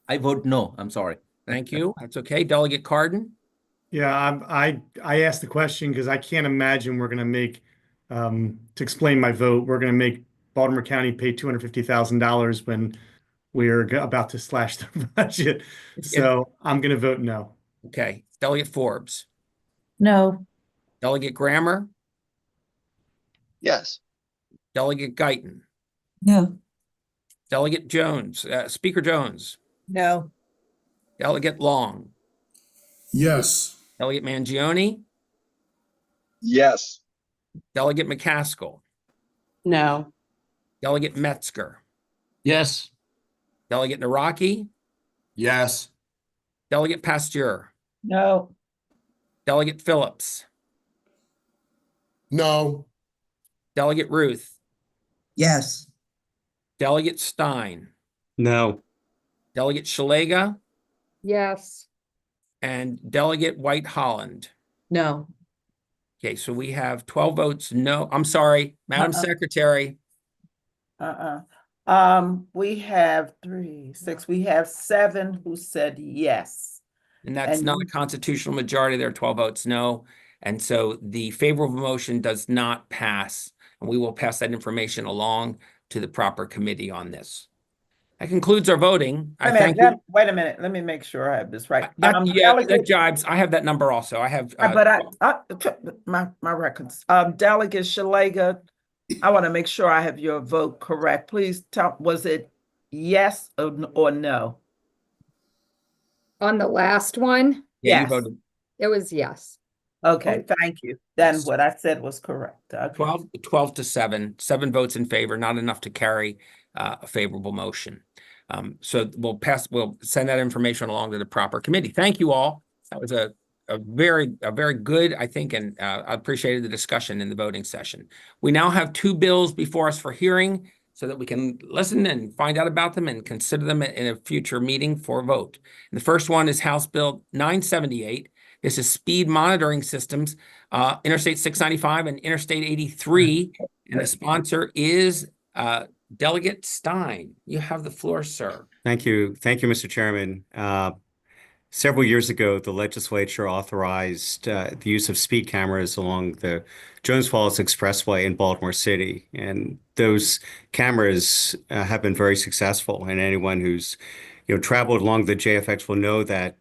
I vote no. I'm sorry. Thank you. That's okay. Delegate Cardin? Yeah, I asked the question because I can't imagine we're going to make, to explain my vote, we're going to make Baltimore County pay $250,000 when we are about to slash the budget. So I'm going to vote no. Okay. Delegate Forbes? No. Delegate Grammer, Yes. Delegate Guyton, No. Delegate Jones, Speaker Jones, No. Delegate Long, Yes. Delegate Mangione, Yes. Delegate McCaskill, No. Delegate Metzger, Yes. Delegate Naraki, Yes. Delegate Pasteur, No. Delegate Phillips, No. Delegate Ruth, Yes. Delegate Stein, No. Delegate Shalega, Yes. and Delegate White Holland. No. Okay, so we have 12 votes no. I'm sorry, Madam Secretary. We have 3, 6, we have 7 who said yes. And that's not a constitutional majority. There are 12 votes no. And so the favorable motion does not pass. And we will pass that information along to the proper committee on this. That concludes our voting. I thank you. Wait a minute, let me make sure I have this right. Yeah, that Delegate, jibes. I have that number also. I have. my records, Delegate Shalega, I want to make sure I have your vote correct. Please tell, was it yes or no? On the last one, Yeah, you Yes. voted it was yes. Okay, thank you. Then Yes. what I said was correct. Okay. 12 to 7. 7 votes in favor, not enough to carry a favorable motion. So we'll send that information along to the proper committee. Thank you all. That was a very good, I think, and I appreciated the discussion in the voting session. We now have 2 bills before us for hearing so that we can listen and find out about them and consider them in a future meeting for vote. And the first one is House Bill 978. This is speed monitoring systems, Interstate 695 and Interstate 83. And the sponsor is Delegate Stein. You have the floor, sir. Thank you. Thank you, Mr. Chairman. Several years ago, the legislature authorized the use of speed cameras along the Jones Falls Expressway in Baltimore City. And those cameras have been very successful. And anyone who's traveled along the JFX will know that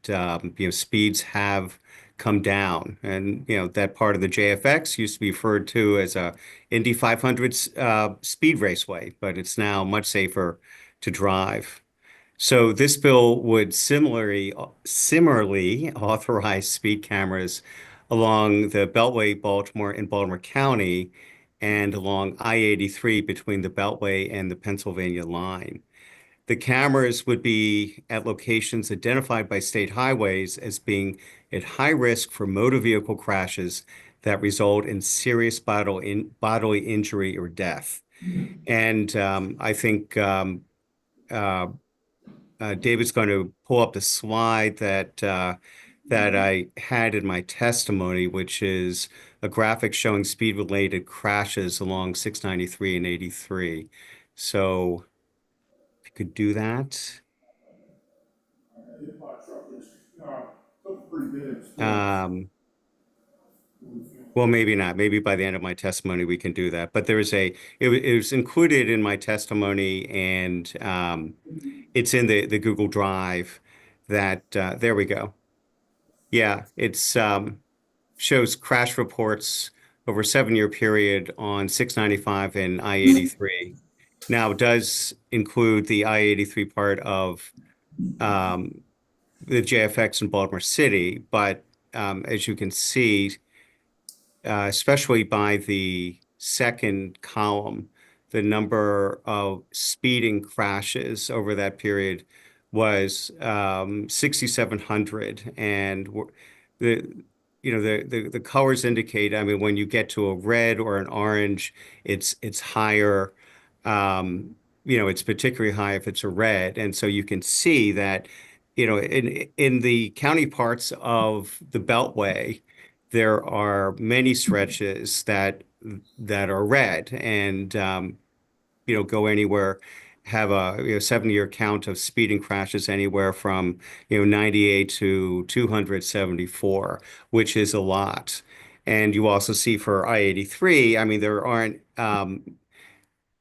speeds have come down. And that part of the JFX used to be referred to as a Indy 500 speed raceway, but it's now much safer to drive. So this bill would similarly authorize speed cameras along the Beltway, Baltimore, and Baltimore County, and along I-83 between the Beltway and the Pennsylvania line. The cameras would be at locations identified by state highways as being at high risk for motor vehicle crashes that result in serious bodily injury or death. And I think David's going to pull up the slide that I had in my testimony, which is a graphic showing speed-related crashes along 693 and 83. So if you could do that. Well, maybe not. Maybe by the end of my testimony we can do that. But there is it was included in my testimony, and it's in the Google Drive. That there we go. Yeah, it's shows crash reports over a 7-year period on 695 and I-83. Now, it does include the I-83 part of the JFX in Baltimore City, but as you can see, especially by the second column, the number of speeding crashes over that period was 6,700, and the colors indicate. I mean, when you get to a red or an orange, it's higher. It's particularly high if it's a red, and so you can see that in the county parts of the Beltway, there are many stretches that are red and go anywhere, have a 7-year count of speeding crashes anywhere from 98 to 274, which is a lot. And you also see for I-83, I mean, there aren't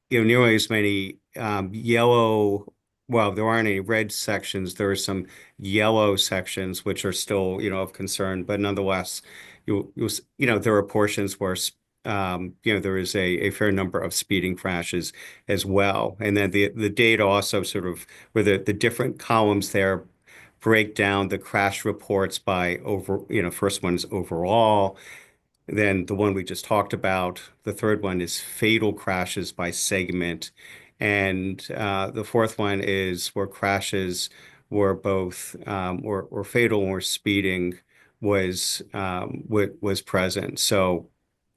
nearly as many yellow. Well, there aren't any red sections. There are some yellow sections which are still of concern, but nonetheless, there are portions where there is a fair number of speeding crashes as well. And then the data also sort of where the different columns there break down the crash reports by first one is overall, then the one we just talked about, the third one is fatal crashes by segment, and the fourth one is where crashes were both or fatal or speeding was present. So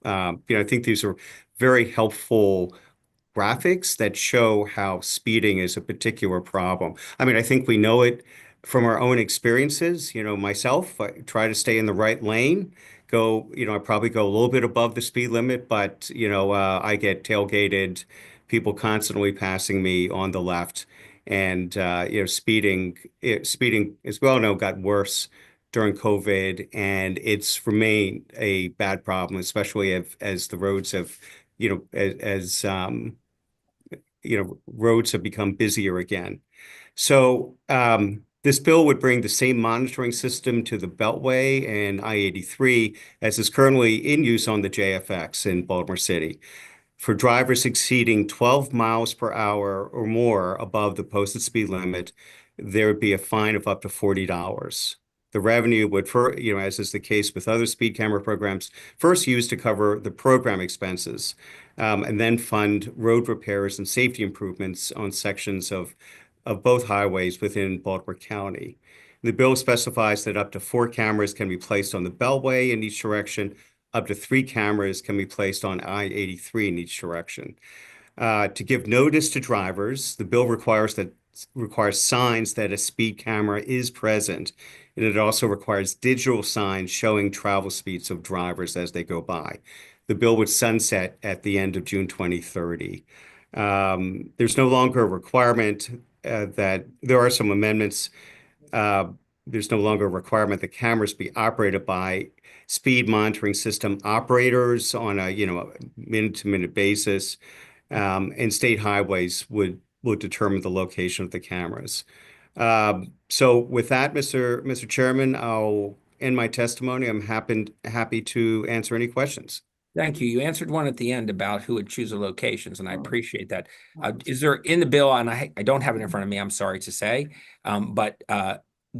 I think these are very helpful graphics that show how speeding is a particular problem. I mean, I think we know it from our own experiences. Myself, I try to stay in the right lane. I probably go a little bit above the speed limit, but I get tailgated, people constantly passing me on the left, and speeding, as we all know, got worse during COVID, and it's remained a bad problem, especially as the roads have, roads have become busier again. So this bill would bring the same monitoring system to the Beltway and I-83 as is currently in use on the JFX in Baltimore City. For drivers exceeding 12 miles per hour or more above the posted speed limit, there would be a fine of up to $40. The revenue would, as is the case with other speed camera programs, first used to cover the program expenses, and then fund road repairs and safety improvements on sections of both highways within Baltimore County. The bill specifies that up to 4 cameras can be placed on the Beltway in each direction. Up to 3 cameras can be placed on I-83 in each direction. To give notice to drivers, the bill requires signs that a speed camera is present, and it also requires digital signs showing travel speeds of drivers as they go by. The bill would sunset at the end of June 2030. There's no longer a requirement that there are some amendments. There's no longer a requirement that cameras be operated by speed monitoring system operators on a minute-to-minute basis, and state highways would determine the location of the cameras. So with that, Mr. Chairman, I'll end my testimony. I'm happy to answer any questions. Thank you. You answered one at the end about who would choose the locations, and I appreciate that. Is there in the bill, and I don't have it in front of me, I'm sorry to say, but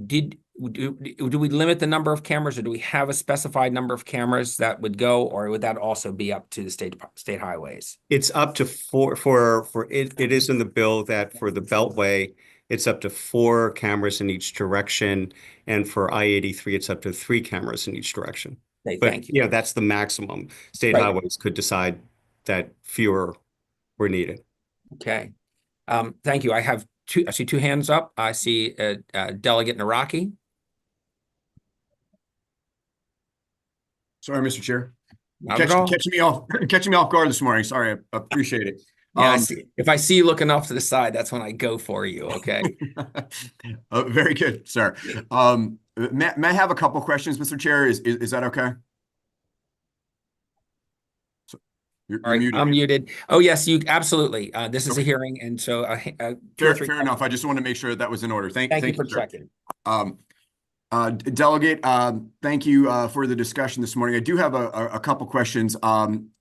do we limit the number of cameras, or do we have a specified number of cameras that would go, or would that also be up to the state highways? It's up to 4 it is in the bill that for the Beltway, it's up to 4 cameras in each direction, and for I-83, it's up to 3 cameras in each direction. Okay, But thank you. that's the maximum. State Right. highways could decide that fewer were needed. Okay. Thank you. I see 2 hands up. I see Delegate Naraki. Sorry, Mr. Chair. Not at all. Catching me off guard this morning. Sorry, I appreciate it. Yeah, if I see you looking off to the side, that's when I go for you. Okay. Very good, sir. May I have a couple questions, Mr. Chair? Is that okay? So, you're All right, muted. I'm muted. Oh, yes, you absolutely. This is a hearing, and so fair enough. I just want to make sure that was in order. Thank you for sir. checking. Delegate, thank you for the discussion this morning. I do have a couple questions.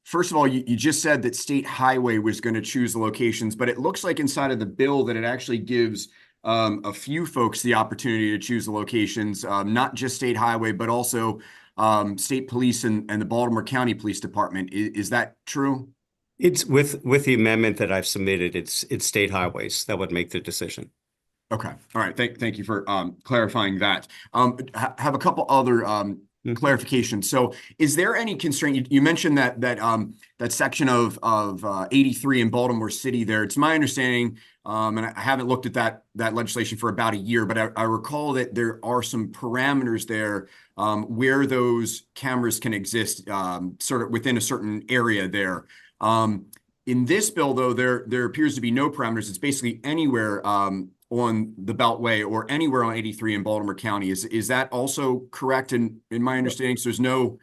First of all, you just said that State Highway was going to choose the locations, but it looks like inside of the bill that it actually gives a few folks the opportunity to choose the locations, not just State Highway, but also State Police and the Baltimore County Police Department. Is that true? It's with the amendment that I've submitted, it's state highways that would make the decision. Okay. All right. Thank you for clarifying that. Have a couple other clarifications. So is there any constraint? You mentioned that section of 83 in Baltimore City there. It's my understanding, and I haven't looked at that legislation for about a year, but I recall that there are some parameters there where those cameras can exist sort of within a certain area there. In this bill, though, there appears to be no parameters. It's basically anywhere on the Beltway or anywhere on 83 in Baltimore County. Is that also correct in my understanding? So there's no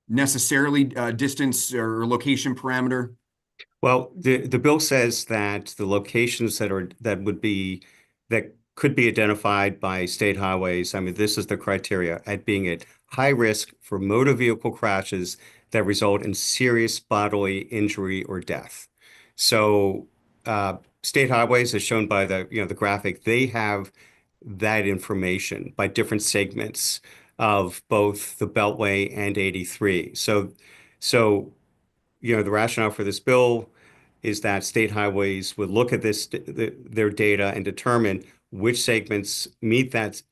necessarily distance or location parameter? Well, the bill says that the locations that could be identified by state highways. I mean, this is the criteria at being at high risk for motor vehicle crashes that result in serious bodily injury or death. So state highways, as shown by the graphic, they have that information by different segments of both the Beltway and 83. So the rationale for this bill is that state highways would look at their data and determine which segments meet that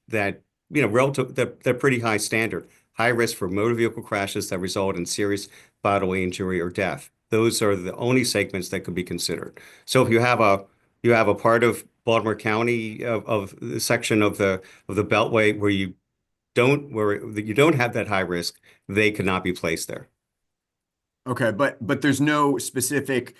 relative they're pretty high standard, high risk for motor vehicle crashes that result in serious bodily injury or death. Those are the only segments that could be considered. So if you have a part of Baltimore County of the section of the Beltway where you don't have that high risk, they could not be placed there. Okay, but there's no specific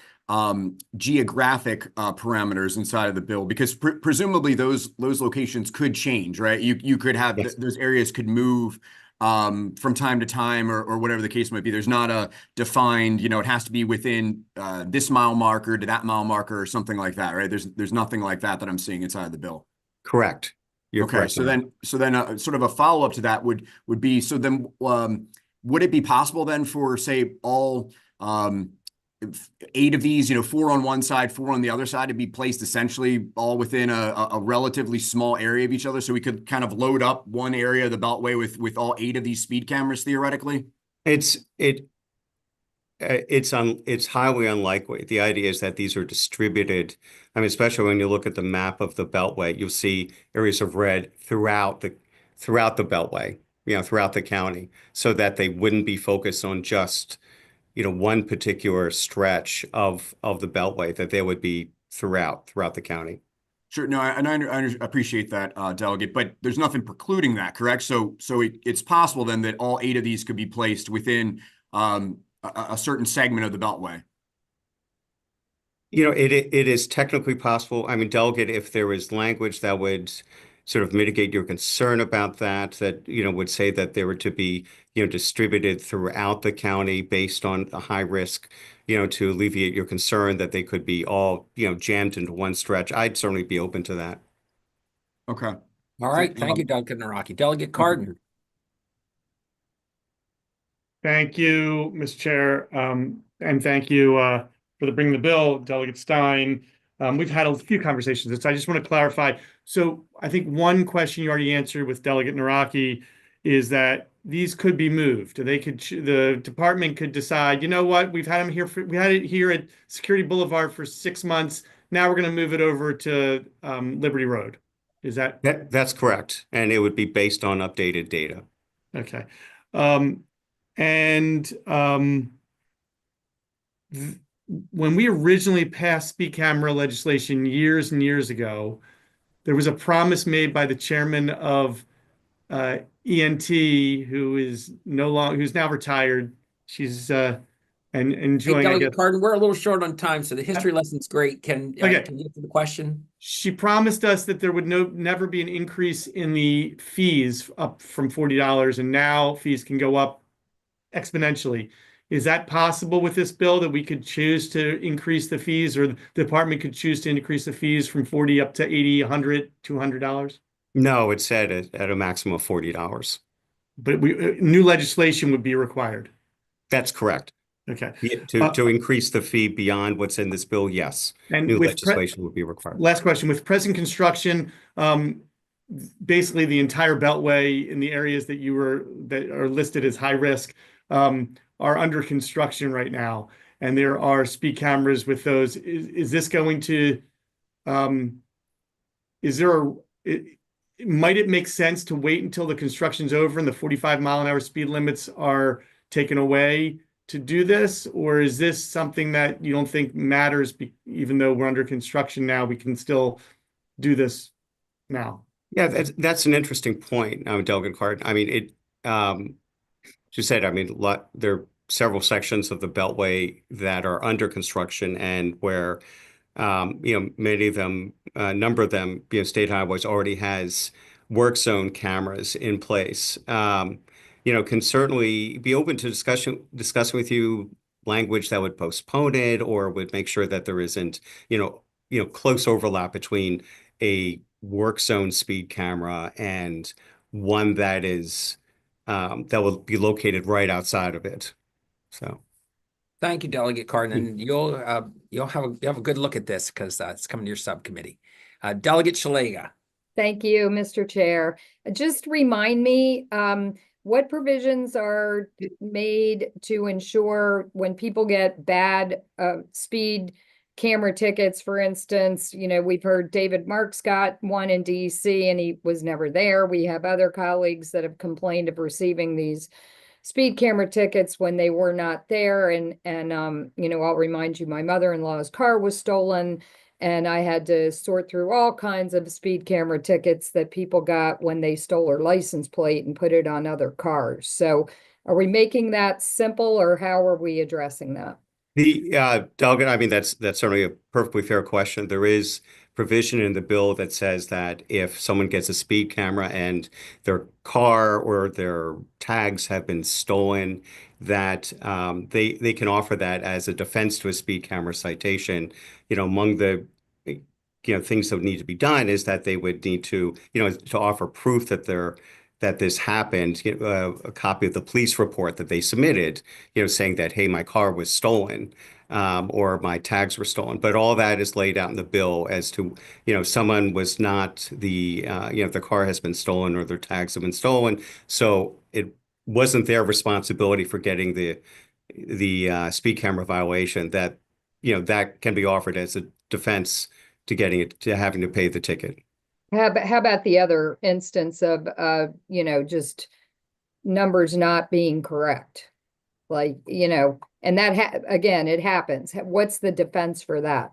geographic parameters inside of the bill, because presumably those locations could change, right? You could have Yes. those areas could move from time to time, or whatever the case might be. There's not a defined, it has to be within this mile marker to that mile marker or something like that, right? There's nothing like that I'm seeing inside of the bill. Correct. You're Okay, correct. so then sort of a follow-up to that would be, so then would it be possible then for, say, all 8 of these, 4 on one side, 4 on the other side, to be placed essentially all within a relatively small area of each other, so we could kind of load up one area of the Beltway with all 8 of these speed cameras theoretically? It's highly unlikely. The idea is that these are distributed. I mean, especially when you look at the map of the Beltway, you'll see areas of red throughout the Beltway, throughout the county, so that they wouldn't be focused on just, one particular stretch of the Beltway, that they would be throughout the county. Sure. No, I appreciate that, Delegate, but there's nothing precluding that, correct? So it's possible then that all 8 of these could be placed within a certain segment of the Beltway. It is technically possible. I mean, Delegate, if there is language that would sort of mitigate your concern about that would say that they were to be, distributed throughout the county based on a high risk, to alleviate your concern that they could be all, jammed into one stretch, I'd certainly be open to that. Okay. All right. Thank you, Delegate Naraki. Delegate Cardin. Thank you, Mr. Chair, and thank you for bringing the bill, Delegate Stein. We've had a few conversations. I just want to clarify. So I think one question you already answered with Delegate Naraki is that these could be moved. The department could decide, you know what, we had it here at Security Boulevard for 6 months. Now we're going to move it over to Liberty Road. Is that? That's correct. And it would be based on updated data. Okay. When we originally passed speed camera legislation years and years ago, there was a promise made by the chairman of ENT, who's now retired. She's and enjoying. Hey, Delegate Cardin, we're a little short on time, so the history lesson's great. Can you get to the question? She promised us that there would never be an increase in the fees up from $40, and now fees can go up exponentially. Is that possible with this bill, that we could choose to increase the fees, or the department could choose to increase the fees from 40 up to 80, 100, $200? No, it's set at a maximum of $40. But new legislation would be required. That's correct. Okay. To increase the fee beyond what's in this bill, yes. And new legislation would be required. Last question. With present construction, basically the entire Beltway in the areas that are listed as high risk are under construction right now, and there are speed cameras with those. Is this going to? Might it make sense to wait until the construction's over and the 45-mile-an-hour speed limits are taken away to do this, or is this something that you don't think matters? Even though we're under construction now, we can still do this now. Yeah, that's an interesting point, Delegate Cardin. I mean, you said, I mean, there are several sections of the Beltway that are under construction, and where, many of them, a number of them, state highways already has work zone cameras in place. Can certainly be open to discussing with you language that would postpone it, or would make sure that there isn't, close overlap between a work zone speed camera and one that is that will be located right outside of it. So Thank you, Delegate Cardin, and you'll have a good look at this because it's coming to your subcommittee. Delegate Shalega. Thank you, Mr. Chair. Just remind me, what provisions are made to ensure when people get bad speed camera tickets, for instance, we've heard David Marks got one in DC and he was never there. We have other colleagues that have complained of receiving these speed camera tickets when they were not there. And I'll remind you, my mother-in-law's car was stolen and I had to sort through all kinds of speed camera tickets that people got when they stole her license plate and put it on other cars. So are we making that simple, or how are we addressing that? Delegate, I mean, that's certainly a perfectly fair question. There is provision in the bill that says that if someone gets a speed camera and their car or their tags have been stolen, that they can offer that as a defense to a speed camera citation. Among the things that would need to be done is that they would need to offer proof that this happened, a copy of the police report that they submitted, saying that, hey, my car was stolen, or my tags were stolen. But all that is laid out in the bill as to, someone was not the car has been stolen or their tags have been stolen. So it wasn't their responsibility for getting the speed camera violation, that, that can be offered as a defense to having to pay the ticket. How about the other instance of, just numbers not being correct? And that, again, it happens. What's the defense for that?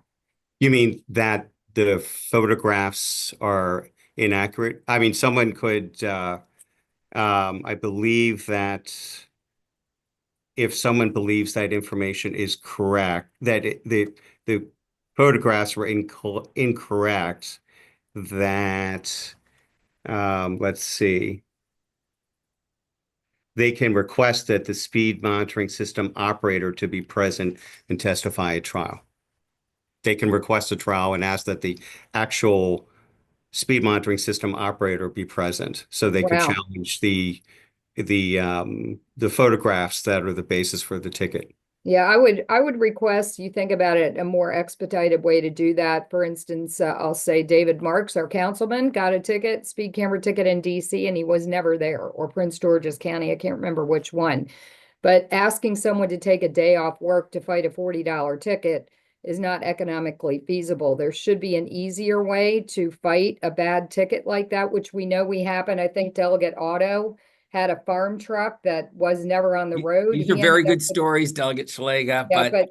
You mean that the photographs are inaccurate? I mean, someone could, I believe that if someone believes that information is correct, that the photographs were incorrect, that, let's see, they can request that the speed monitoring system operator to be present and testify at trial. They can request a trial and ask that the actual speed monitoring system operator be present, so they could challenge the photographs that are the basis for the ticket. Yeah, I would request you think about it, a more expedited way to do that. For instance, I'll say David Marks, our councilman, got a ticket, speed camera ticket in DC, and he was never there, or Prince George's County, I can't remember which one. But asking someone to take a day off work to fight a $40 ticket is not economically feasible. There should be an easier way to fight a bad ticket like that, which we know we happen. I think Delegate Otto had a farm truck that was never on the road. These are very good stories, Delegate Shalega, yeah, but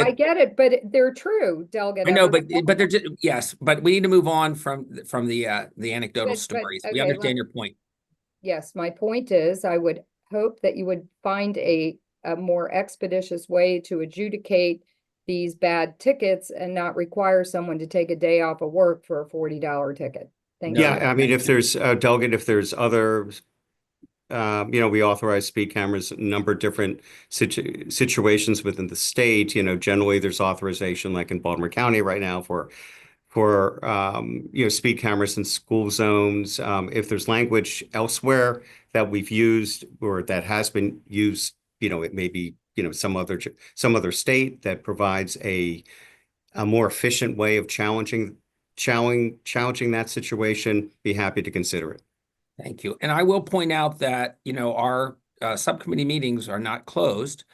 I get it, but they're true, Delegate. I know, but they're just, yes, but we need to move on from the anecdotal stories. We understand your point. Yes, my point is, I would hope that you would find a more expeditious way to adjudicate these bad tickets and not require someone to take a day off of work for a $40 ticket. Thank you. Yeah, I mean, if there's Delegate, if there's other, we authorize speed cameras in a number of different situations within the state. Generally there's authorization, like in Baltimore County right now, for speed cameras in school zones. If there's language elsewhere that we've used or that has been used, it may be some other state that provides a more efficient way of challenging that situation, be happy to consider it. Thank you. And I will point out that, our subcommittee meetings are not closed.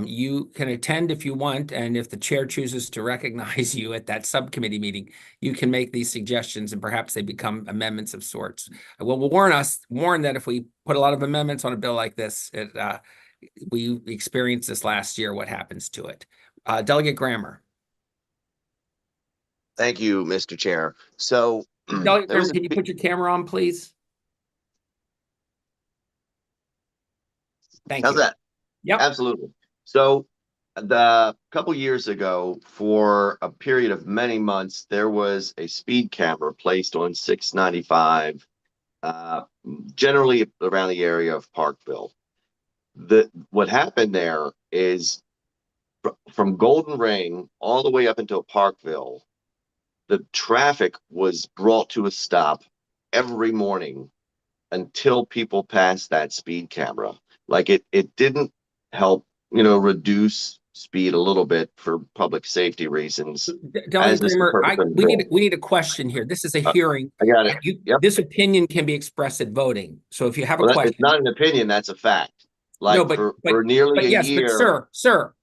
You can attend if you want, and if the chair chooses to recognize you at that subcommittee meeting, you can make these suggestions and perhaps they become amendments of sorts. I will warn that if we put a lot of amendments on a bill like this, we experienced this last year, what happens to it. Delegate Grammer. Thank you, Mr. Chair. So, Delegate Grammer, can you put your camera on, please? Thank you. How's that? Yeah, absolutely. So, the couple years ago, for a period of many months, there was a speed camera placed on 695, generally around the area of Parkville. What happened there is from Golden Ring all the way up until Parkville, the traffic was brought to a stop every morning until people passed that speed camera. Like it didn't help, reduce speed a little bit for public safety reasons. Delegate is the Bramer, purpose of the we bill. need a question here. This is a hearing. I got it. Yep. This opinion can be expressed at voting. So if you have a Well, question. it's not an opinion, that's a fact. Like No, for nearly a yes, year. sir,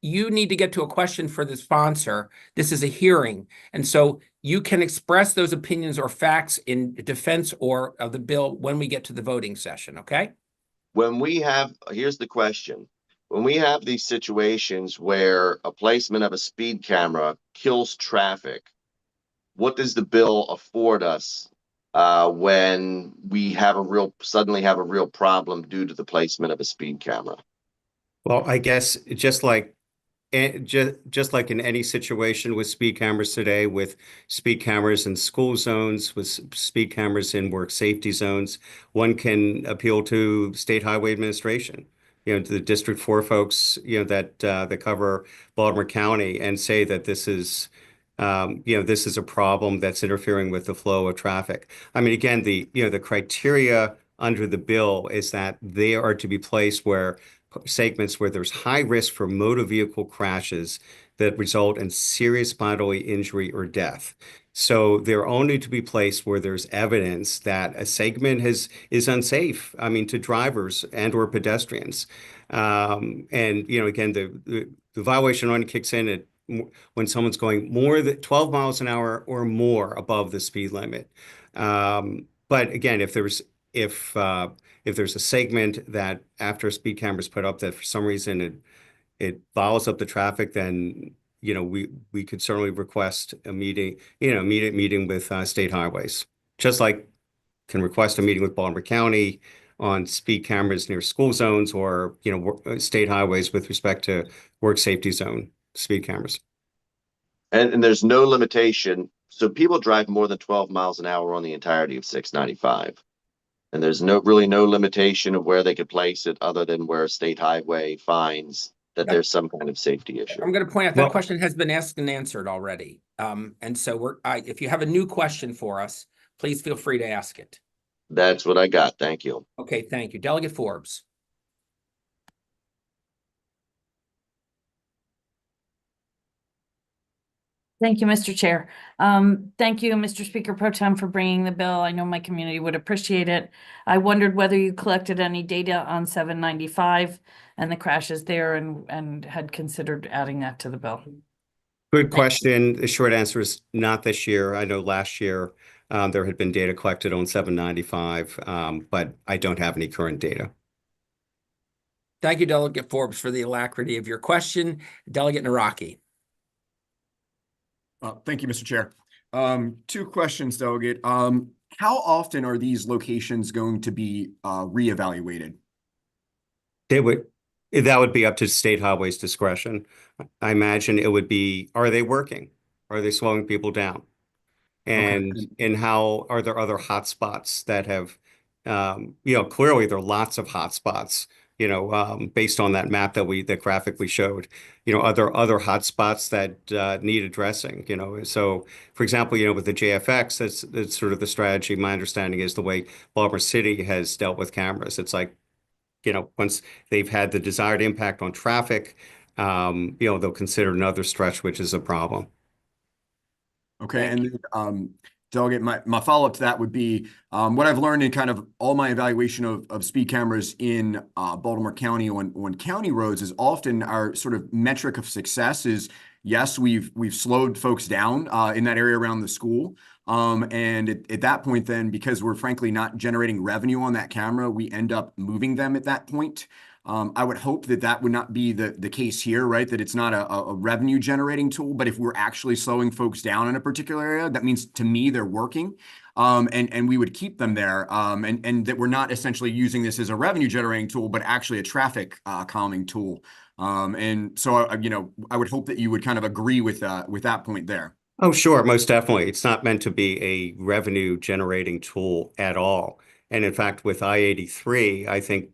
you need to get to a question for the sponsor. This is a hearing. And so you can express those opinions or facts in defense or of the bill when we get to the voting session, okay? Here's the question. When we have these situations where a placement of a speed camera kills traffic, what does the bill afford us when we suddenly have a real problem due to the placement of a speed camera? Well, I guess just like in any situation with speed cameras today, with speed cameras in school zones, with speed cameras in work safety zones, one can appeal to State Highway Administration, to the District 4 folks, that cover Baltimore County, and say that this is a problem that's interfering with the flow of traffic. I mean, again, the criteria under the bill is that they are to be placed where segments where there's high risk for motor vehicle crashes that result in serious bodily injury or death. So they're only to be placed where there's evidence that a segment is unsafe, to drivers and or pedestrians. And again, the violation only kicks in when someone's going more than 12 miles an hour or more above the speed limit. But again, if there's a segment that after a speed camera is put up that for some reason it follows up the traffic, then we could certainly request a meeting, immediate meeting with State Highways, just like can request a meeting with Baltimore County on speed cameras near school zones or State Highways with respect to work safety zone speed cameras. And there's no limitation. So people drive more than 12 miles an hour on the entirety of 695. And there's really no limitation of where they could place it other than where a state highway finds that there's some kind of safety issue. I'm going to point out that question has been asked and answered already. And so if you have a new question for us, please feel free to ask it. That's what I got. Thank you. Okay, thank you. Delegate Forbes. Thank you, Mr. Chair. Thank you, Mr. Speaker Pro Tem, for bringing the bill. I know my community would appreciate it. I wondered whether you collected any data on 795 and the crashes there and had considered adding that to the bill. Good question. The short answer is not this year. I know last year there had been data collected on 795, but I don't have any current data. Thank you, Delegate Forbes, for the alacrity of your question. Delegate Naraki. Thank you, Mr. Chair. Two questions, Delegate. How often are these locations going to be reevaluated? That would be up to State Highways discretion. I imagine it would be, are they working? Are they slowing people down? And how are there other hotspots that have, clearly there are lots of hotspots, based on that map that graphic we showed, other hotspots that need addressing, So for example, with the JFX, that's sort of the strategy. My understanding is the way Baltimore City has dealt with cameras. It's like, once they've had the desired impact on traffic, they'll consider another stretch, which is a problem. Okay, and then, Delegate, my follow-up to that would be what I've learned in kind of all my evaluation of speed cameras in Baltimore County on county roads is often our sort of metric of success is, yes, we've slowed folks down in that area around the school. And at that point then, because we're frankly not generating revenue on that camera, we end up moving them at that point. I would hope that would not be the case here, right? That it's not a revenue generating tool, but if we're actually slowing folks down in a particular area, that means to me they're working, and we would keep them there, and that we're not essentially using this as a revenue generating tool, but actually a traffic calming tool. And so I would hope that you would kind of agree with that point there. Oh, sure, most definitely. It's not meant to be a revenue generating tool at all. And in fact, with I-83, I think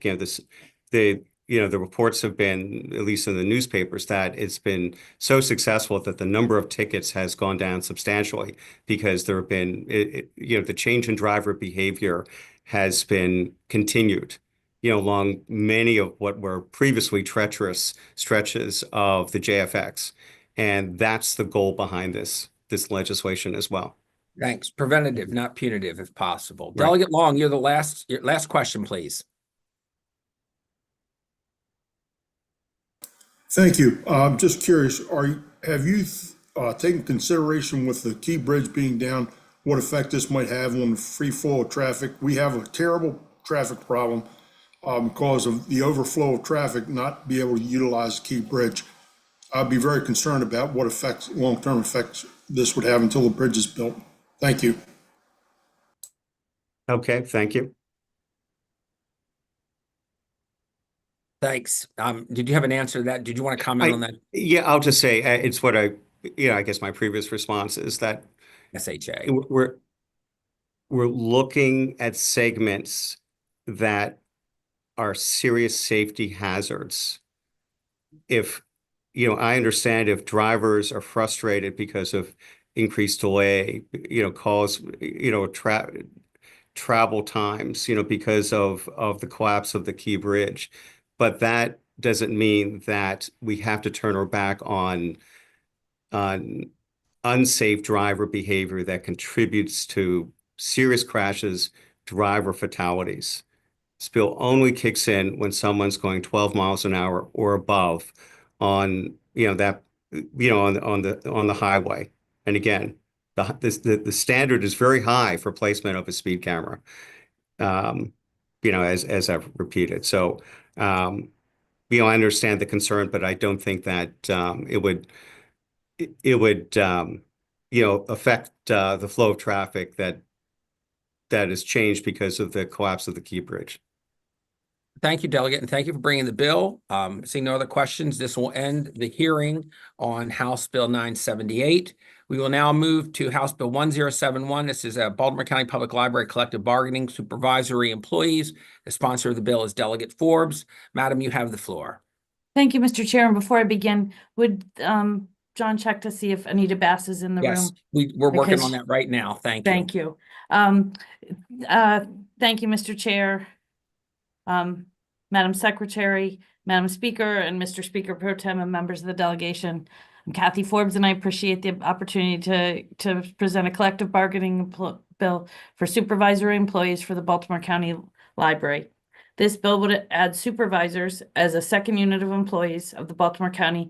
the the reports have been, at least in the newspapers, that it's been so successful that the number of tickets has gone down substantially because there have been, the change in driver behavior has been continued, along many of what were previously treacherous stretches of the JFX. And that's the goal behind this legislation as well. Thanks. Preventative, not punitive, if possible. Right. Delegate Long, you're your last question, please. Thank you. I'm just curious, have you taken consideration with the Key Bridge being down, what effect this might have on the free flow of traffic? We have a terrible traffic problem because of the overflow of traffic, not be able to utilize the Key Bridge. I'd be very concerned about what effects, long-term effects this would have until the bridge is built. Thank you. Okay, thank you. Thanks. Did you have an answer to that? Did you want to comment on that? Yeah, I'll just say it's what I guess my previous response is that SHA. We're looking at segments that are serious safety hazards. If, I understand if drivers are frustrated because of increased delay, cause, travel times, because of the collapse of the Key Bridge. But that doesn't mean that we have to turn our back on unsafe driver behavior that contributes to serious crashes, driver fatalities. This bill only kicks in when someone's going 12 miles an hour or above on on the highway. And again, the standard is very high for placement of a speed camera. As I've repeated. So I understand the concern, but I don't think that it would affect the flow of traffic that has changed because of the collapse of the Key Bridge. Thank you, Delegate, and thank you for bringing the bill. Seeing no other questions, this will end the hearing on House Bill 978. We will now move to House Bill 1071. This is a Baltimore County Public Library Collective Bargaining Supervisory Employees. The sponsor of the bill is Delegate Forbes. Madam, you have the floor. Thank you, Mr. Chair. And before I begin, would John check to see if Anita Bass is in the room? Yes, we're working Because- on that right now. Thank you. Thank you. Thank you, Mr. Chair, Madam Secretary, Madam Speaker, and Mr. Speaker Pro Tem and members of the delegation. I'm Kathy Forbes, and I appreciate the opportunity to present a collective bargaining bill for supervisory employees for the Baltimore County Library. This bill would add supervisors as a second unit of employees of the Baltimore County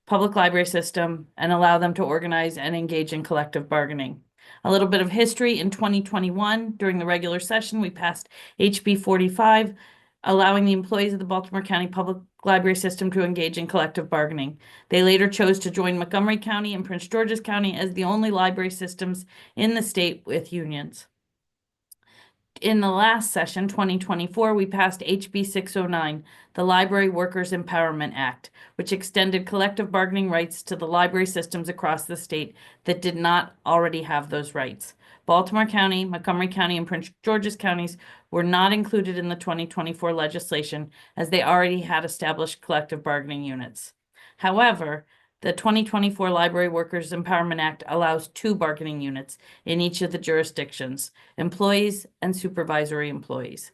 Public Library System and allow them to organize and engage in collective bargaining. A little bit of history: in 2021, during the regular session, we passed HB 45, allowing the employees of the Baltimore County Public Library System to engage in collective bargaining. They later chose to join Montgomery County and Prince George's County as the only library systems in the state with unions. In the last session, 2024, we passed HB 609, the Library Workers Empowerment Act, which extended collective bargaining rights to the library systems across the state that did not already have those rights. Baltimore County, Montgomery County, and Prince George's counties were not included in the 2024 legislation as they already had established collective bargaining units. However, the 2024 Library Workers Empowerment Act allows 2 bargaining units in each of the jurisdictions, employees and supervisory employees.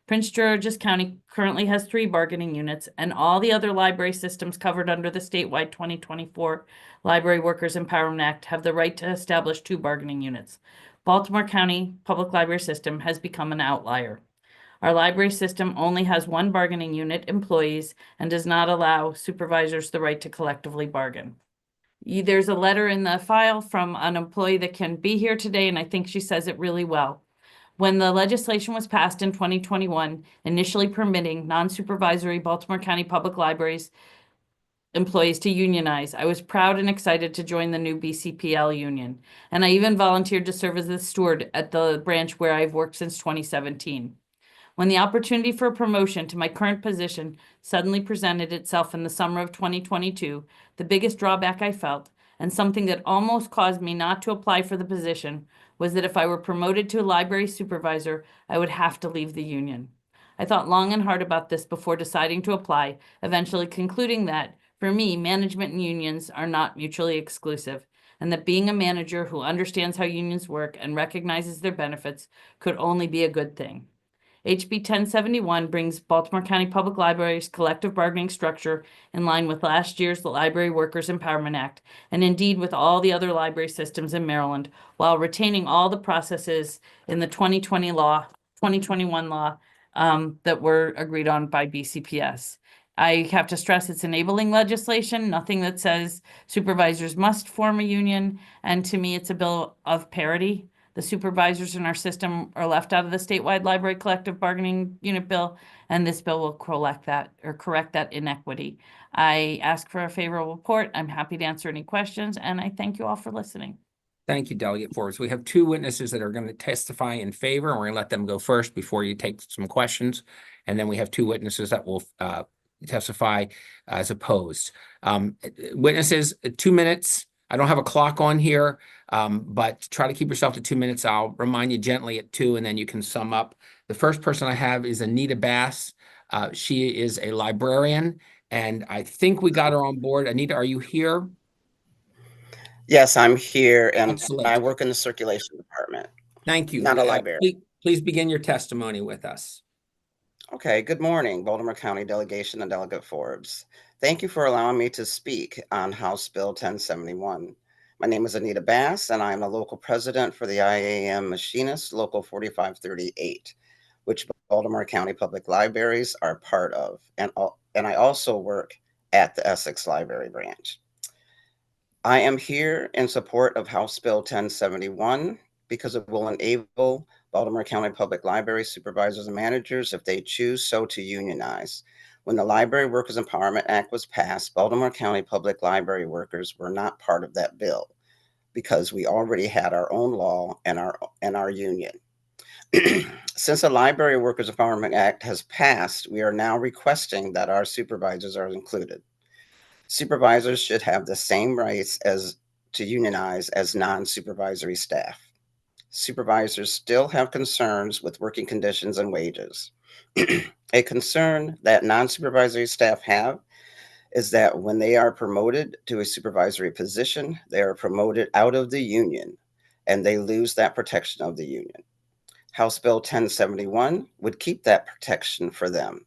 Prince George's County currently has 3 bargaining units, and all the other library systems covered under the statewide 2024 Library Workers Empowerment Act have the right to establish 2 bargaining units. Baltimore County Public Library System has become an outlier. Our library system only has 1 bargaining unit, employees, and does not allow supervisors the right to collectively bargain. There's a letter in the file from an employee that can be here today, and I think she says it really well. When the legislation was passed in 2021, initially permitting non-supervisory Baltimore County Public Libraries employees to unionize, I was proud and excited to join the new BCPL union, and I even volunteered to serve as the steward at the branch where I've worked since 2017. When the opportunity for a promotion to my current position suddenly presented itself in the summer of 2022, the biggest drawback I felt, and something that almost caused me not to apply for the position, was that if I were promoted to a library supervisor, I would have to leave the union. I thought long and hard about this before deciding to apply, eventually concluding that, for me, management and unions are not mutually exclusive, and that being a manager who understands how unions work and recognizes their benefits could only be a good thing. HB 1071 brings Baltimore County Public Library's collective bargaining structure in line with last year's Library Workers Empowerment Act, and indeed with all the other library systems in Maryland, while retaining all the processes in the 2021 law that were agreed on by BCPS. I have to stress it's enabling legislation, nothing that says supervisors must form a union, and to me, it's a bill of parity. The supervisors in our system are left out of the statewide library collective bargaining unit bill, and this bill will correct that inequity. I ask for a favorable report. I'm happy to answer any questions, and I thank you all for listening. Thank you, Delegate Forbes. We have two witnesses that are going to testify in favor, and we're going to let them go first before you take some questions. And then we have two witnesses that will testify as opposed. Witnesses, 2 minutes. I don't have a clock on here, but try to keep yourself to 2 minutes. I'll remind you gently at 2, and then you can sum up. The first person I have is Anita Bass. She is a librarian, and I think we got her on board. Anita, are you here? Yes, I'm here, and Excellent. I work in the circulation department. Thank you. Not a librarian. Please begin your testimony with us. Okay, good morning, Baltimore County Delegation and Delegate Forbes. Thank you for allowing me to speak on House Bill 1071. My name is Anita Bass, and I am the local president for the IAM Machinist Local 4538, which Baltimore County Public Libraries are part of, and I also work at the Essex Library Branch. I am here in support of House Bill 1071 because it will enable Baltimore County Public Library supervisors and managers, if they choose so, to unionize. When the Library Workers Empowerment Act was passed, Baltimore County Public Library workers were not part of that bill because we already had our own law and our union. Since the Library Workers Empowerment Act has passed, we are now requesting that our supervisors are included. Supervisors should have the same rights to unionize as non-supervisory staff. Supervisors still have concerns with working conditions and wages. A concern that non-supervisory staff have is that when they are promoted to a supervisory position, they are promoted out of the union and they lose that protection of the union. House Bill 1071 would keep that protection for them.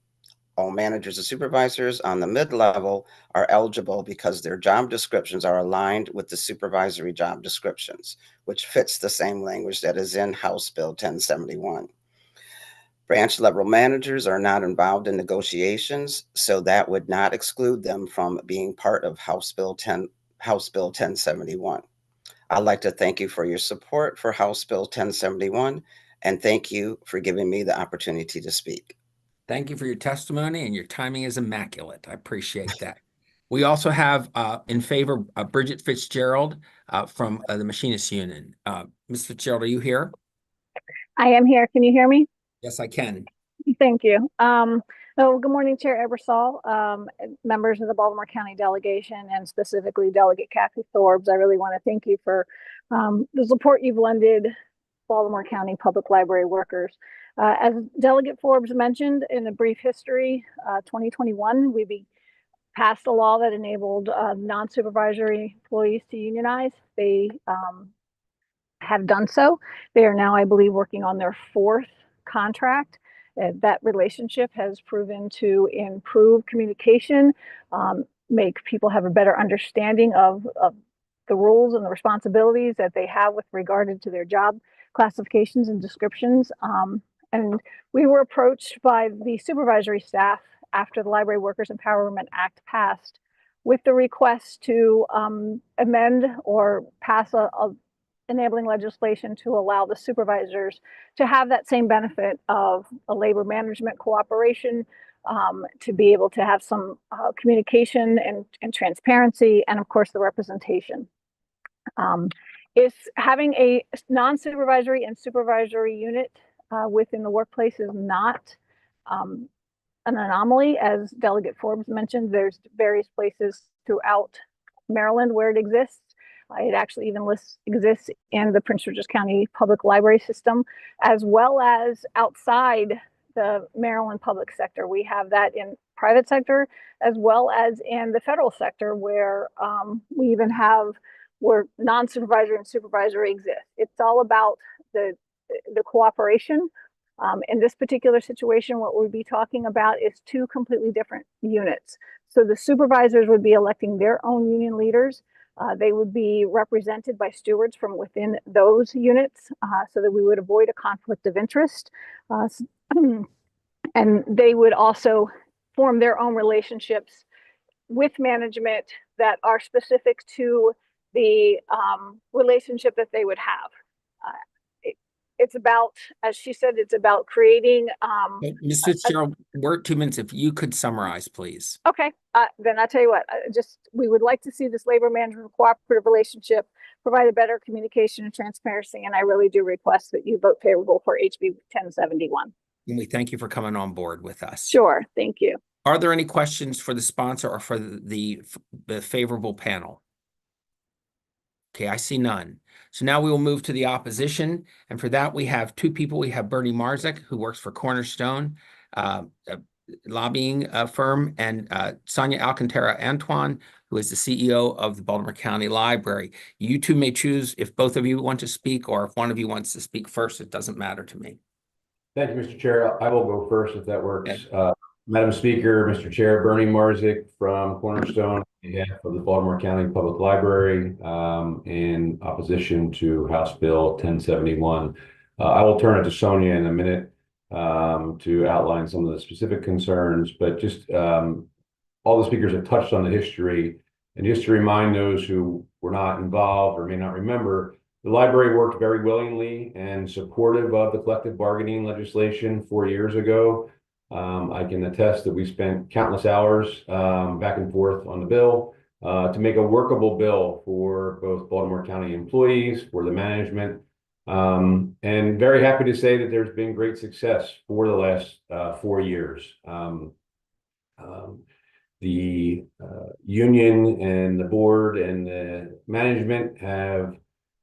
All managers and supervisors on the mid-level are eligible because their job descriptions are aligned with the supervisory job descriptions, which fits the same language that is in House Bill 1071. Branch level managers are not involved in negotiations, so that would not exclude them from being part of House Bill 1071. I'd like to thank you for your support for House Bill 1071, and thank you for giving me the opportunity to speak. Thank you for your testimony, and your timing is immaculate. I appreciate that. We also have in favor Bridget Fitzgerald from the Machinists Union. Ms. Fitzgerald, are you here? I am here. Can you hear me? Yes, I can. Thank you. Good morning, Chair Ebersol, members of the Baltimore County delegation, and specifically Delegate Kathy Forbes. I really want to thank you for the support you've lended Baltimore County Public Library workers. As Delegate Forbes mentioned in a brief history, 2021, we passed a law that enabled non-supervisory employees to unionize. They have done so. They are now, I believe, working on their 4th contract. That relationship has proven to improve communication, make people have a better understanding of the rules and the responsibilities that they have with regard to their job classifications and descriptions. And we were approached by the supervisory staff after the Library Workers Empowerment Act passed with the request to amend or pass a enabling legislation to allow the supervisors to have that same benefit of a labor management cooperation, to be able to have some communication and transparency, and of course the representation. If having a non-supervisory and supervisory unit within the workplace is not an anomaly, as Delegate Forbes mentioned, there's various places throughout Maryland where it exists. It actually even exists in the Prince George's County Public Library System, as well as outside the Maryland public sector. We have that in private sector as well as in the federal sector, where we even have where non-supervisory and supervisory exist. It's all about the cooperation. In this particular situation, what we'd be talking about is two completely different units. So the supervisors would be electing their own union leaders. They would be represented by stewards from within those units so that we would avoid a conflict of interest. And they would also form their own relationships with management that are specific to the relationship that they would have. It's about, as she said, it's about creating. Ms. Fitzgerald, we're at 2 minutes. If you could summarize, please. Okay, then I'll tell you what, we would like to see this labor management cooperative relationship provide a better communication and transparency. And I really do request that you vote favorable for HB 1071. And we thank you for coming on board with us. Sure, thank you. Are there any questions for the sponsor or for the favorable panel? Okay, I see none. So now we will move to the opposition. And for that, we have two people. We have Bernie Marzik, who works for Cornerstone, a lobbying firm, and Sonia Alcantara Antoine, who is the CEO of the Baltimore County Library. You two may choose if both of you want to speak, or if one of you wants to speak first. It doesn't matter to me. Thank you, Mr. Chair. I will go first if that works. Okay. Madam Speaker, Mr. Chair, Bernie Marzik from Cornerstone on behalf of the Baltimore County Public Library in opposition to House Bill 1071. I will turn it to Sonia in a minute to outline some of the specific concerns, but just all the speakers have touched on the history. And just to remind those who were not involved or may not remember, the library worked very willingly and supportive of the collective bargaining legislation 4 years ago. I can attest that we spent countless hours back and forth on the bill to make a workable bill for both Baltimore County employees, for the management, and very happy to say that there's been great success for the last 4 years. The union and the board and the management have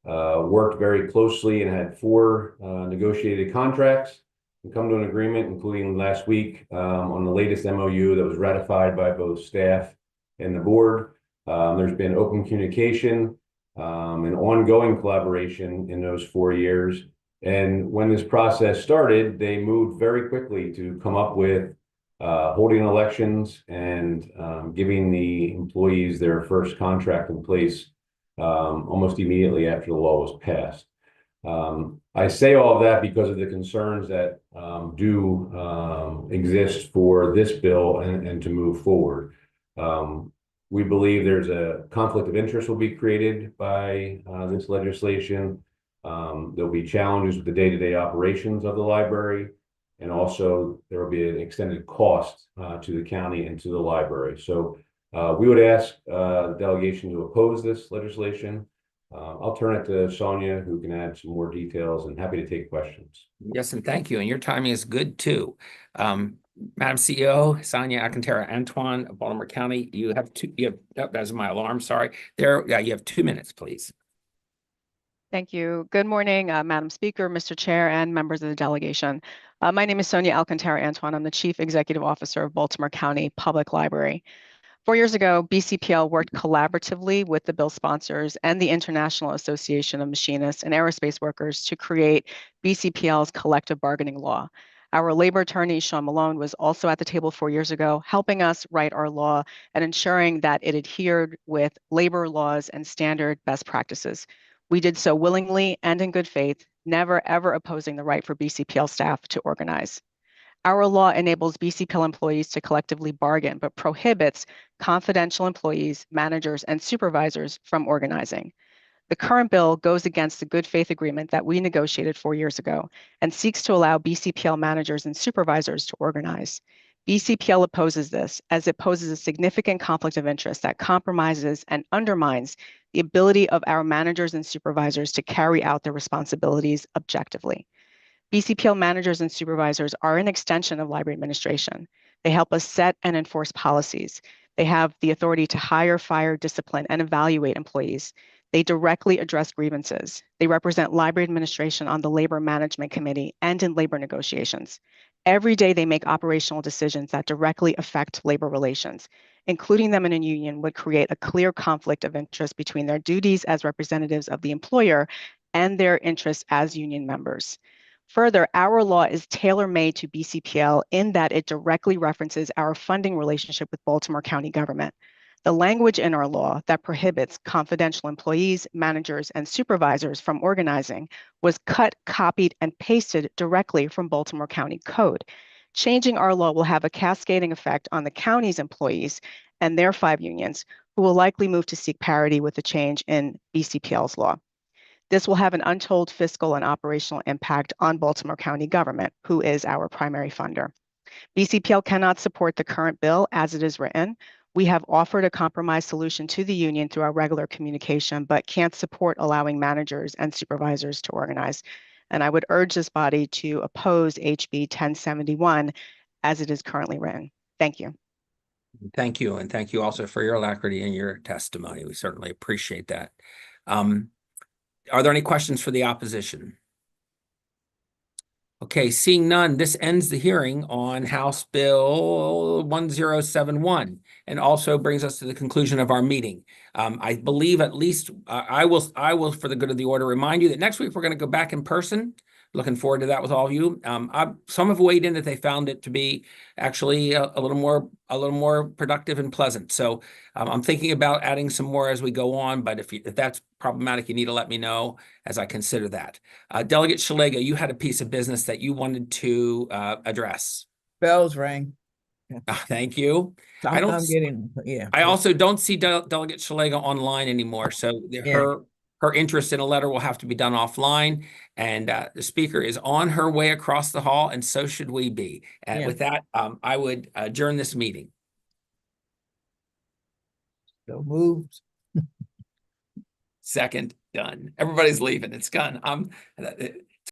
worked very closely and had 4 negotiated contracts and come to an agreement, including last week on the latest MOU that was ratified by both staff and the board. There's been open communication and ongoing collaboration in those 4 years. And when this process started, they moved very quickly to come up with holding elections and giving the employees their first contract in place almost immediately after the law was passed. I say all of that because of the concerns that do exist for this bill and to move forward. We believe there's a conflict of interest will be created by this legislation. There'll be challenges with the day-to-day operations of the library, and also there will be an extended cost to the county and to the library. So we would ask the delegation to oppose this legislation. I'll turn it to Sonia, who can add some more details, and happy to take questions. Yes, and thank you. And your timing is good too. Madam CEO, Sonia Alcantara Antoine of Baltimore County, you have that's my alarm, sorry. You have 2 minutes, please. Thank you. Good morning, Madam Speaker, Mr. Chair, and members of the delegation. My name is Sonia Alcantara Antoine. I'm the Chief Executive Officer of Baltimore County Public Library. 4 years ago, BCPL worked collaboratively with the bill sponsors and the International Association of Machinists and Aerospace Workers to create BCPL's collective bargaining law. Our labor attorney, Sean Malone, was also at the table 4 years ago, helping us write our law and ensuring that it adhered with labor laws and standard best practices. We did so willingly and in good faith, never ever opposing the right for BCPL staff to organize. Our law enables BCPL employees to collectively bargain, but prohibits confidential employees, managers, and supervisors from organizing. The current bill goes against the good faith agreement that we negotiated 4 years ago and seeks to allow BCPL managers and supervisors to organize. BCPL opposes this as it poses a significant conflict of interest that compromises and undermines the ability of our managers and supervisors to carry out their responsibilities objectively. BCPL managers and supervisors are an extension of library administration. They help us set and enforce policies. They have the authority to hire, fire, discipline, and evaluate employees. They directly address grievances. They represent library administration on the Labor Management Committee and in labor negotiations. Every day they make operational decisions that directly affect labor relations. Including them in a union would create a clear conflict of interest between their duties as representatives of the employer and their interests as union members. Further, our law is tailor-made to BCPL in that it directly references our funding relationship with Baltimore County government. The language in our law that prohibits confidential employees, managers, and supervisors from organizing was cut, copied, and pasted directly from Baltimore County Code. Changing our law will have a cascading effect on the county's employees and their 5 unions, who will likely move to seek parity with the change in BCPL's law. This will have an untold fiscal and operational impact on Baltimore County government, who is our primary funder. BCPL cannot support the current bill as it is written. We have offered a compromise solution to the union through our regular communication, but can't support allowing managers and supervisors to organize. And I would urge this body to oppose HB 1071 as it is currently written. Thank you. Thank you. And thank you also for your alacrity and your testimony. We certainly appreciate that. Are there any questions for the opposition? Okay, seeing none, this ends the hearing on House Bill 1071 and also brings us to the conclusion of our meeting. I believe at least I will, for the good of the order, remind you that next week we're going to go back in person. Looking forward to that with all of you. Some have weighed in that they found it to be actually a little more productive and pleasant. So I'm thinking about adding some more as we go on. But if that's problematic, you need to let me know as I consider that. Delegate Shalega, you had a piece of business that you wanted to address. Bells rang. Thank you. I also don't see Delegate Shalega online anymore. So her interest in a letter will have to be done offline, and the speaker is on her way across the hall, and so should we be. And with that, I would adjourn this meeting. So moved. Second, done. Everybody's leaving. It's done.